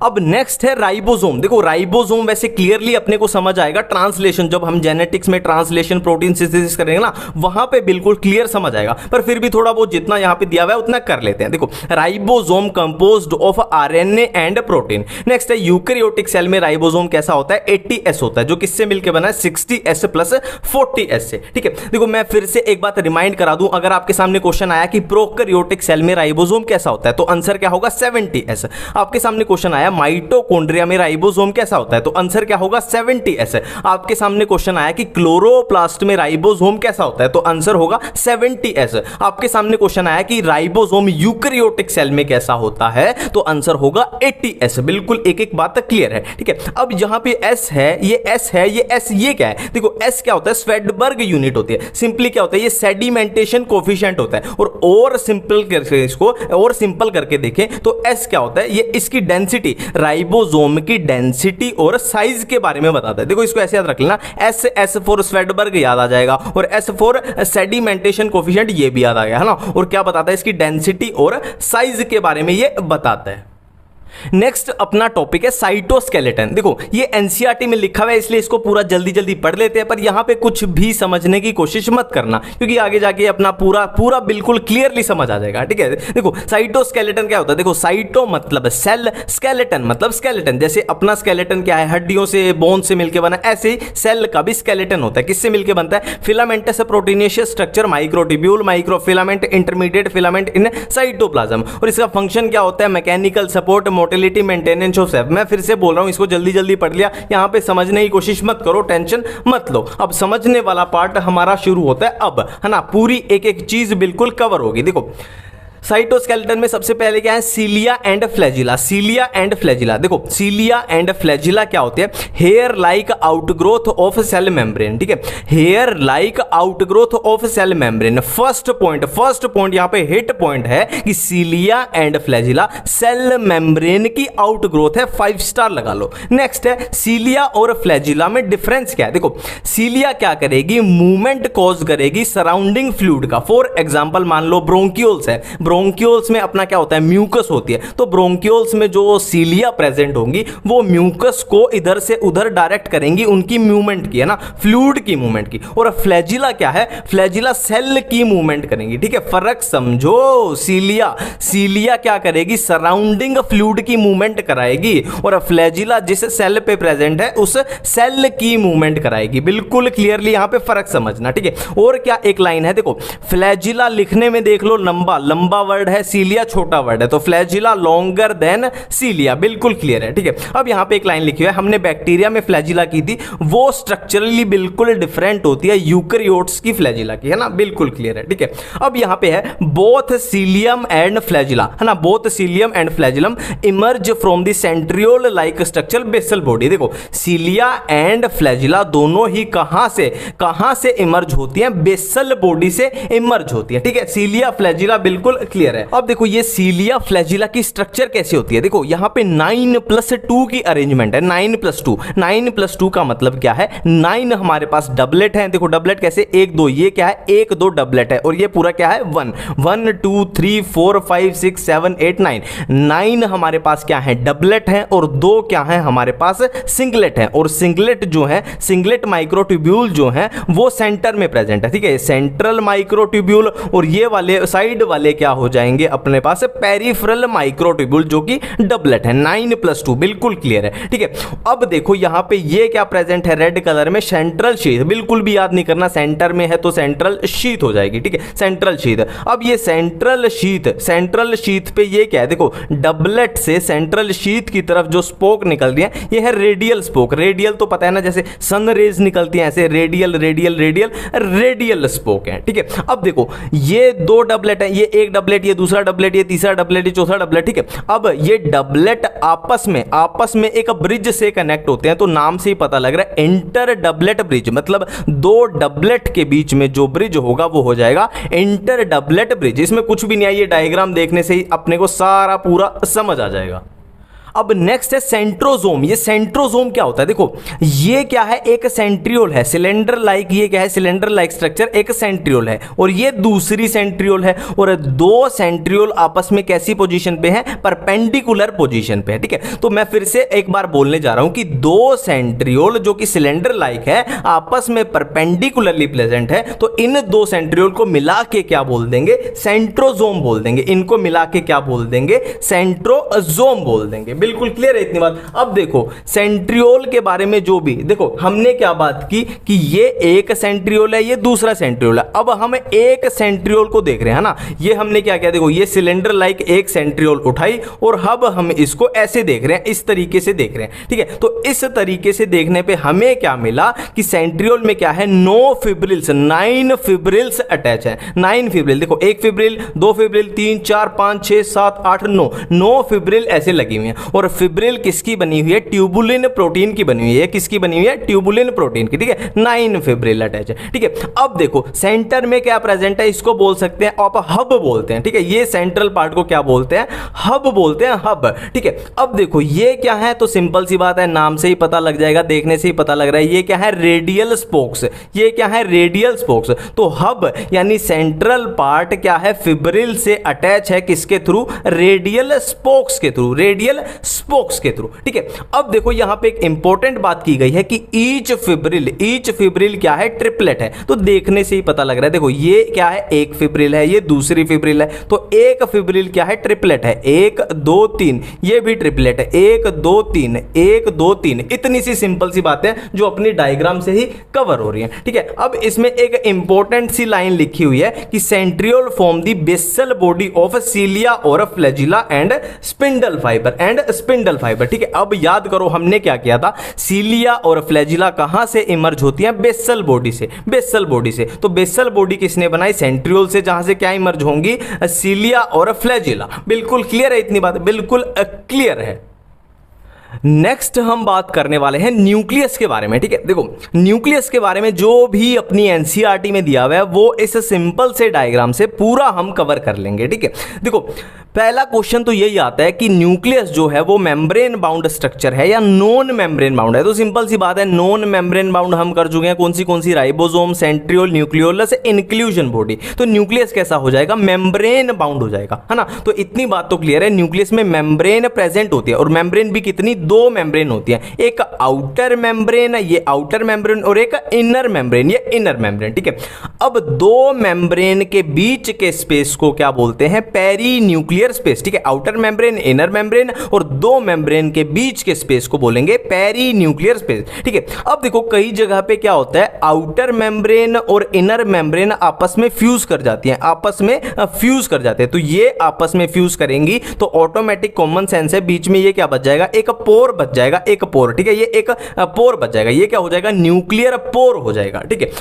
अब नेक्स्ट है राइबोसोम। देखो राइबोसोम वैसे क्लियरली अपने को समझ आएगा, ट्रांसलेशन जब हम जेनेटिक्स में ट्रांसलेशन प्रोटीन सिंथेसिस करेंगे ना, वहां पे बिल्कुल क्लियर समझ आएगा। पर फिर भी थोड़ा बहुत जितना यहां पे दिया हुआ है उतना कर लेते हैं। देखो ribosome composed of RNA and protein. Next है यूकैरियोटिक सेल में राइबोसोम कैसा होता है, 80S होता है, जो किससे मिलकर बना है, 60S प्लस 40S से। ठीक है, देखो मैं फिर से एक बात रिमाइंड करा दूं, अगर आपके सामने क्वेश्चन आया कि प्रोकैरियोटिक सेल में राइबोसोम कैसा होता है, तो आंसर क्या होगा, 70S। आपके सामने क्वेश्चन आया माइटोकॉन्ड्रिया में राइबोसोम कैसा होता है, तो आंसर क्या होगा, 70S। आपके सामने क्वेश्चन आया कि क्लोरोप्लास्ट में राइबोसोम कैसा होता है, तो आंसर होगा 70S। आपके सामने क्वेश्चन आया कि राइबोसोम यूकैरियोटिक सेल में कैसा होता है, तो आंसर होगा 80S। बिल्कुल एक एक बात क्लियर है। ठीक है, अब यहां पे S है, ये S है, ये S, ये क्या है, देखो S क्या होता है, स्वेडबर्ग यूनिट होती है। सिंपली क्या होता है, ये सेडिमेंटेशन कोफिशिएंट होता है। और सिंपल करके इसको और सिंपल करके देखें तो S क्या होता है, ये इसकी डेंसिटी, राइबोसोम की डेंसिटी और साइज के बारे में बताता है। देखो इसको ऐसे याद रख लेना, S फॉर स्वेडबर्ग याद आ जाएगा, और S फॉर सेडिमेंटेशन कोफिशिएंट ये भी याद आ गया है ना। और क्या बताता है, इसकी डेंसिटी और साइज के बारे में ये बताता है। नेक्स्ट अपना टॉपिक है साइटोस्केलेटन। देखो ये एनसीईआरटी में लिखा हुआ है इसलिए इसको पूरा जल्दी जल्दी पढ़ लेते हैं, पर यहां पे कुछ भी समझने की कोशिश मत करना क्योंकि आगे जाके अपना पूरा बिल्कुल क्लियरली समझ आ जाएगा, ठीक है। देखो साइटोस्केलेटन क्या होता है, देखो साइटो मतलब सेल, स्केलेटन मतलब स्केलेटन। जैसे अपना स्केलेटन क्या है, हड्डियों से, बोन से मिलकर बना, ऐसे ही सेल का भी स्केलेटन होता है। किससे मिलकर बनता है, filamentous proteinaceous structure, microtubule, microfilament, intermediate filament in cytoplasm. और इसका फंक्शन क्या होता है, mechanical support, motility, maintenance of cell. मैं फिर से बोल रहा हूं, इसको जल्दी जल्दी पढ़ लिया, यहां पे समझने की कोशिश मत करो, टेंशन मत लो। अब समझने वाला पार्ट हमारा शुरू होता है अब, है ना। पूरी एक एक चीज बिल्कुल कवर होगी। देखो साइटोस्केलेटन में सबसे पहले क्या है, cilia and flagella. Cilia and flagella, देखो सीलिया एंड फ्लैजिला क्या होते हैं, hair like outgrowth of cell membrane, ठीक है। Hair like outgrowth of cell membrane. First point यहां पे हिट पॉइंट है कि cilia and flagella cell membrane की आउटग्रोथ है, 5 स्टार लगा लो। नेक्स्ट है सीलिया और फ्लैजिला में डिफरेंस क्या है। देखो सीलिया क्या करेगी, मूवमेंट कॉज करेगी सराउंडिंग फ्लूइड का। फॉर एग्जांपल मान लो ब्रोंकियोल्स है, ब्रोंकियोल्स में अपना क्या होता है, म्यूकस होती है। तो ब्रोंकियोल्स में जो सीलिया प्रेजेंट होंगी वो म्यूकस को इधर से उधर डायरेक्ट करेंगी, उनकी मूवमेंट की, है ना, फ्लूइड की मूवमेंट की। और फ्लैजिला क्या है, फ्लैजिला सेल की मूवमेंट करेंगी, ठीक है। फर्क समझो, सीलिया क्या करेगी, सराउंडिंग फ्लूइड की मूवमेंट कराएगी, और फ्लैजिला जिस सेल पे प्रेजेंट है उस सेल की मूवमेंट कराएगी। बिल्कुल क्लियरली यहां पे फर्क समझना, ठीक है। और क्या एक लाइन है, देखो फ्लैजिला लिखने में देख लो, लंबा वर्ड है, सीलिया छोटा वर्ड है, तो फ्लैजिला लॉन्गर देन सीलिया, बिल्कुल क्लियर है, ठीक है। अब यहां पे एक लाइन लिखी है, हमने बैक्टीरिया में फ्लैजिला की थी, वो स्ट्रक्चरली बिल्कुल डिफरेंट होती है यूकैरियोट्स की फ्लैजिला की, है ना, बिल्कुल क्लियर है, ठीक है। अब यहां पे है बोथ सीलियम एंड फ्लैजिला, है ना, both cilium and flagellum emerge from the centriole like structure basal body. देखो सीलिया एंड फ्लैजिला दोनों ही कहां से इमर्ज होती हैं, बेसल बॉडी से इमर्ज होती है, ठीक है। सीलिया फ्लैजिला बिल्कुल क्लियर है। अब देखो ये सीलिया फ्लैजिला की स्ट्रक्चर कैसी होती है, देखो यहां पे 9+2 की अरेंजमेंट है, 9+2। 9+2 का मतलब क्या है, 9 हमारे पास डबलेट है। देखो डबलेट कैसे, 1 2, ये क्या है 1 2 डबलेट है, और ये पूरा क्या है 1 1 2 3 4 5 6 7 8 9। 9 हमारे पास क्या है, डबलेट है, और 2 क्या है हमारे पास सिंगलेट है। और सिंगलेट जो है, सिंगलेट माइक्रोट्यूब्यूल जो है वो सेंटर में प्रेजेंट है, ठीक है, सेंट्रल माइक्रोट्यूब्यूल। और ये वाले साइड वाले क्या हो जाएंगे अपने पास, पेरिफेरल माइक्रोट्यूब्यूल जो कि डबलेट है। 9+2 बिल्कुल क्लियर है, ठीक है। अब देखो यहां पे ये क्या प्रेजेंट है रेड कलर में, सेंट्रल शीथ। बिल्कुल भी याद नहीं करना, सेंटर में है तो सेंट्रल शीथ हो जाएगी, ठीक है, सेंट्रल शीथ। अब ये सेंट्रल शीथ पे ये क्या है, देखो डबलेट से सेंट्रल शीथ की तरफ जो स्पोक निकल रही है ये है रेडियल स्पोक। रेडियल तो पता है ना, जैसे सन रेज निकलती है ऐसे रेडियल स्पोक है, ठीक है। अब देखो ये 2 डबलेट है, ये एक डबलेट, ये दूसरा डबलेट, ये तीसरा डबलेट, ये चौथा डबलेट, ठीक है। अब ये डबलेट आपस में एक ब्रिज से कनेक्ट होते हैं, तो नाम से ही पता लग रहा है इंटर डबलेट ब्रिज, मतलब 2 डबलेट के बीच में जो ब्रिज होगा वो हो जाएगा इंटर डबलेट ब्रिज। इसमें कुछ भी नहीं है, ये डायग्राम देखने से ही अपने को सारा पूरा समझ आ जाएगा। अब नेक्स्ट है सेंट्रोजोम। ये सेंट्रोजोम क्या होता है, देखो ये क्या है, एक सेंट्रियोल है, सिलेंडर लाइक, ये क्या है सिलेंडर लाइक स्ट्रक्चर, एक सेंट्रियोल है, और ये दूसरी सेंट्रियोल है। और 2 सेंट्रियोल आपस में कैसी पोजीशन पे है, परपेंडिकुलर पोजीशन पे है, ठीक है। तो मैं फिर से एक बार बोलने जा रहा हूं कि 2 सेंट्रियोल जो कि सिलेंडर लाइक है आपस में परपेंडिकुलरली प्रेजेंट है, तो इन 2 सेंट्रियोल को मिला के क्या बोल देंगे, सेंट्रोजोम बोल देंगे। इनको मिला के क्या बोल देंगे, सेंट्रोजोम बोल देंगे। बिल्कुल क्लियर है इतनी बात। अब देखो सेंट्रियोल के बारे में जो भी, देखो हमने क्या बात की कि ये एक सेंट्रियोल है, ये दूसरा सेंट्रियोल है। अब हम एक सेंट्रियोल को देख रहे हैं ना, ये हमने क्या किया, देखो ये सिलेंडर लाइक एक सेंट्रियोल उठाई, और अब हम इसको ऐसे देख रहे हैं, इस तरीके से देख रहे हैं, ठीक है। तो इस तरीके से देखने पे हमें क्या मिला कि सेंट्रियोल में क्या है, 9 फिब्रिल्स, 9 फिब्रिल्स अटैच है। 9 फिब्रिल, देखो 1 फिब्रिल, 2 फिब्रिल, 3 4 5 6 7 8 9 फिब्रिल ऐसे लगी हुई है। और फिब्रिल किसकी बनी हुई है, ट्यूबुलिन प्रोटीन की बनी हुई है, किसकी बनी हुई है, ट्यूबुलिन प्रोटीन की, ठीक है, 9 फिब्रिल अटैच है, ठीक है। अब देखो सेंटर में क्या प्रेजेंट है, इसको बोल सकते हैं आप हब बोलते हैं, ठीक है, ये सेंट्रल पार्ट को क्या बोलते हैं, हब बोलते हैं, हब, ठीक है। अब देखो ये क्या है, तो सिंपल सी बात है, नाम से ही पता लग जाएगा, देखने से ही पता लग रहा है, ये क्या है, रेडियल स्पोक्स, ये क्या है, रेडियल स्पोक्स। तो हब यानी सेंट्रल पार्ट क्या है, फिब्रिल से अटैच है, किसके थ्रू, रेडियल स्पोक्स के थ्रू, रेडियल स्पोक्स के थ्रू, ठीक है। अब देखो यहां पे एक इंपॉर्टेंट बात की गई है कि ईच फिब्रिल क्या है, ट्रिपलेट है, तो देखने से ही पता लग रहा है, देखो ये क्या है, एक फिब्रिल है, ये दूसरी फिब्रिल है, तो एक फिब्रिल क्या है, ट्रिपलेट है, 1 2 3, ये भी ट्रिपलेट है, 1 2 3, 1 2 3, इतनी सी सिंपल सी बात है जो अपनी डायग्राम से ही कवर हो रही है, ठीक है। अब इसमें एक इंपॉर्टेंट सी लाइन लिखी हुई है कि centriole form the basal body of cilia और फ्लैजिला एंड स्पिंडल फाइबर, ठीक है। अब याद करो हमने क्या किया था, सीलिया और फ्लैजिला कहां से इमर्ज होती है, बेसल बॉडी से, तो बेसल बॉडी किसने बनाई, सेंट्रियोल से, जहां से क्या इमर्ज होंगी, सीलिया और फ्लैजिला। बिल्कुल क्लियर है, इतनी बात बिल्कुल क्लियर है। नेक्स्ट हम बात करने वाले हैं न्यूक्लियस के बारे में, ठीक है। देखो न्यूक्लियस के बारे में जो भी अपनी एनसीईआरटी में दिया हुआ है वो इस सिंपल से डायग्राम से पूरा हम कवर कर लेंगे, ठीक है। देखो पहला क्वेश्चन तो यही आता है कि न्यूक्लियस जो है वो मेम्ब्रेन बाउंड स्ट्रक्चर है या नॉन मेम्ब्रेन बाउंड है, तो सिंपल सी बात है, नॉन मेम्ब्रेन बाउंड हम कर चुके हैं, कौन सी ribosome, centriole, nucleolus, inclusion body, तो न्यूक्लियस कैसा हो जाएगा, मेम्ब्रेन बाउंड हो जाएगा, है ना। तो इतनी बात तो क्लियर है, न्यूक्लियस में मेम्ब्रेन प्रेजेंट होती है, और मेम्ब्रेन भी कितनी, 2 मेम्ब्रेन होती है, एक आउटर मेम्ब्रेन, ये आउटर मेम्ब्रेन, और एक इनर मेम्ब्रेन, ये इनर मेम्ब्रेन, ठीक है। अब 2 मेम्ब्रेन के बीच के स्पेस को क्या बोलते हैं, पेरी न्यूक्लियर स्पेस, ठीक है। आउटर मेम्ब्रेन, इनर मेम्ब्रेन और 2 मेम्ब्रेन के बीच के स्पेस को बोलेंगे पेरी न्यूक्लियर स्पेस, ठीक है। अब देखो कई जगह पे क्या होता है, आउटर मेम्ब्रेन और इनर मेम्ब्रेन आपस में फ्यूज कर जाती हैं, तो ये आपस में फ्यूज करेंगी तो ऑटोमेटिक कॉमन सेंस है, बीच में ये क्या बच जाएगा, एक पोर बच जाएगा, एक पोर, ठीक है, ये एक पोर बच जाएगा, ये क्या हो जाएगा, न्यूक्लियर पोर हो जाएगा, ठीक है।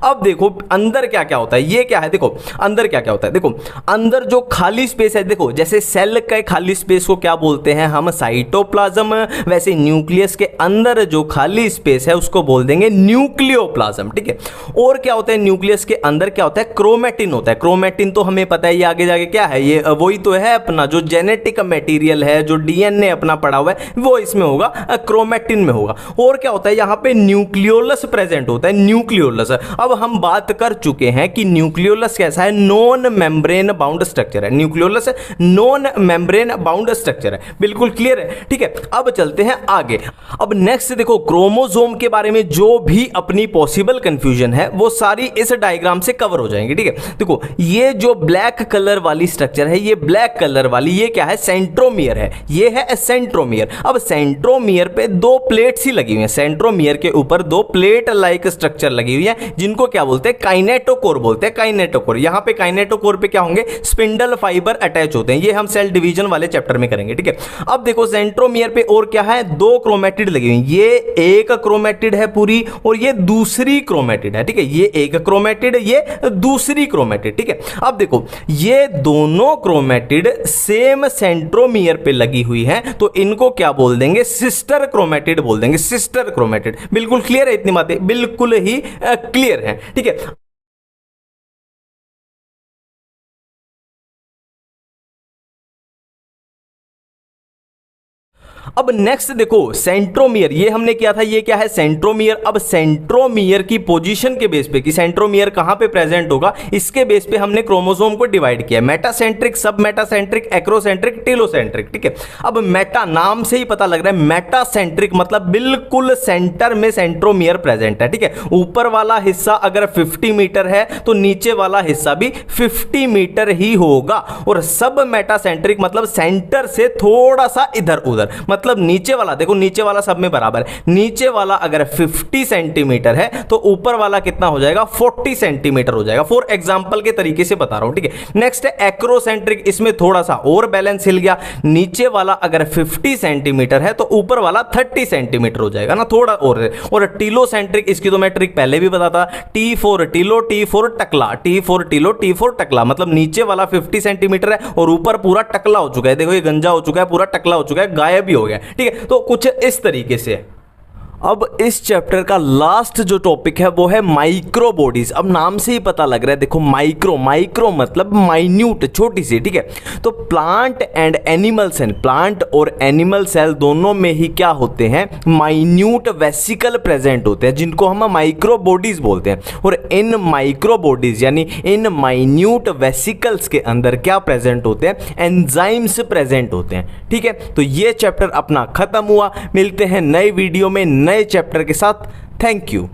अब देखो अंदर क्या क्या होता है, ये क्या है, देखो अंदर क्या क्या होता है, देखो अंदर जो खाली स्पेस है, देखो जैसे सेल के खाली स्पेस को क्या बोलते हैं हम, साइटोप्लाज्म, वैसे न्यूक्लियस के अंदर जो खाली स्पेस है उसको बोल देंगे न्यूक्लियोप्लाज्म, ठीक है। और क्या होता है न्यूक्लियस के अंदर, क्या होता है, क्रोमेटिन होता है, क्रोमेटिन तो हमें पता है, ये आगे जाके क्या है, ये वही तो है अपना जो जेनेटिक मटेरियल है, जो डीएनए अपना पड़ा हुआ है वो इसमें होगा, क्रोमेटिन में होगा। और क्या होता है, यहां पे न्यूक्लियोलस प्रेजेंट होता है, न्यूक्लियोलस। अब हम बात कर चुके हैं कि न्यूक्लियोलस कैसा है, नॉन मेम्ब्रेन बाउंड स्ट्रक्चर है, nucleolus non membrane bound structure है, बिल्कुल क्लियर है, ठीक है। अब चलते हैं आगे। अब नेक्स्ट देखो क्रोमोसोम के बारे में जो भी अपनी पॉसिबल कंफ्यूजन है वो सारी इस डायग्राम से कवर हो जाएंगे, ठीक है। देखो ये जो ब्लैक कलर वाली स्ट्रक्चर है, ये ब्लैक कलर वाली, ये क्या है, सेंट्रोमियर है, ये है सेंट्रोमियर। अब सेंट्रोमियर पे 2 प्लेट्स ही लगी हुई हैं, सेंट्रोमियर के ऊपर 2 प्लेट लाइक स्ट्रक्चर लगी हुई है, जिनको क्या बोलते हैं, काइनेटोकोर बोलते हैं, काइनेटोकोर। यहां पे काइनेटोकोर पे क्या होंगे, स्पिंडल फाइबर अटैच होते हैं, ये हम सेल डिवीजन वाले चैप्टर में करेंगे, ठीक है। अब देखो सेंट्रोमियर पे और क्या है, 2 क्रोमेटिड लगी हुई, ये एक क्रोमेटिड है पूरी और ये दूसरी क्रोमेटिड है, ठीक है, ये एक क्रोमेटिड, ये दूसरी क्रोमेटिड, ठीक है। अब देखो ये दोनों क्रोमेटिड सेम सेंट्रोमियर पे लगी हुई है, तो इनको क्या बोल देंगे, सिस्टर क्रोमेटिड बोल देंगे, सिस्टर क्रोमेटिड। बिल्कुल क्लियर है, इतनी बातें बिल्कुल ही क्लियर है, ठीक है। अब नेक्स्ट देखो सेंट्रोमियर, ये हमने किया था, ये क्या है, सेंट्रोमियर। अब सेंट्रोमियर की पोजीशन के बेस पे कि सेंट्रोमियर कहां पे प्रेजेंट होगा, इसके बेस पे हमने क्रोमोसोम को डिवाइड किया, मेटासेंट्रिक, सब मेटासेंट्रिक, एक्रोसेंट्रिक, टेलोसेंट्रिक, ठीक है। अब मेटा, नाम से ही पता लग रहा है मेटासेंट्रिक मतलब बिल्कुल सेंटर में सेंट्रोमियर प्रेजेंट है, ठीक है। ऊपर वाला हिस्सा अगर 50 मीटर है तो नीचे वाला हिस्सा भी 50 मीटर ही होगा, और सब मेटासेंट्रिक मतलब सेंटर से थोड़ा सा इधर उधर, मतलब मतलब नीचे वाला, देखो नीचे वाला सब में बराबर है, नीचे वाला अगर 50 सेंटीमीटर है तो ऊपर वाला कितना हो जाएगा, 40 सेंटीमीटर हो जाएगा। फॉर एग्जांपल के तरीके से बता रहा हूं, ठीक है। नेक्स्ट है एक्रोसेंट्रिक, इसमें थोड़ा सा और बैलेंस हिल गया, नीचे वाला अगर 50 सेंटीमीटर है तो ऊपर वाला 30 सेंटीमीटर हो जाएगा ना, थोड़ा और टीलोसेंट्रिक, इसकी तो मैं ट्रिक पहले भी बताता, T for Tillo, T for टकला, T for Tillo, T for टकला, मतलब नीचे वाला 50 सेंटीमीटर है और ऊपर पूरा टकला हो चुका है। देखो ये गंजा हो चुका है, पूरा टकला हो चुका है, गायब भी हो गया, ठीक है। तो कुछ इस तरीके से। अब इस चैप्टर का लास्ट जो टॉपिक है वो है माइक्रो बॉडीज। अब नाम से ही पता लग रहा है, देखो माइक्रो मतलब माइन्यूट, छोटी सी, ठीक है। तो plant and animal cell, plant और एनिमल सेल दोनों में ही क्या होते हैं, माइन्यूट वेसिकल प्रेजेंट होते हैं, जिनको हम माइक्रो बॉडीज बोलते हैं। और इन माइक्रो बॉडीज यानी इन माइन्यूट वेसिकल्स के अंदर क्या प्रेजेंट होते हैं, एंजाइम्स प्रेजेंट होते हैं, ठीक है। तो ये चैप्टर अपना खत्म हुआ, मिलते हैं नए वीडियो में नए चैप्टर के साथ। Thank you.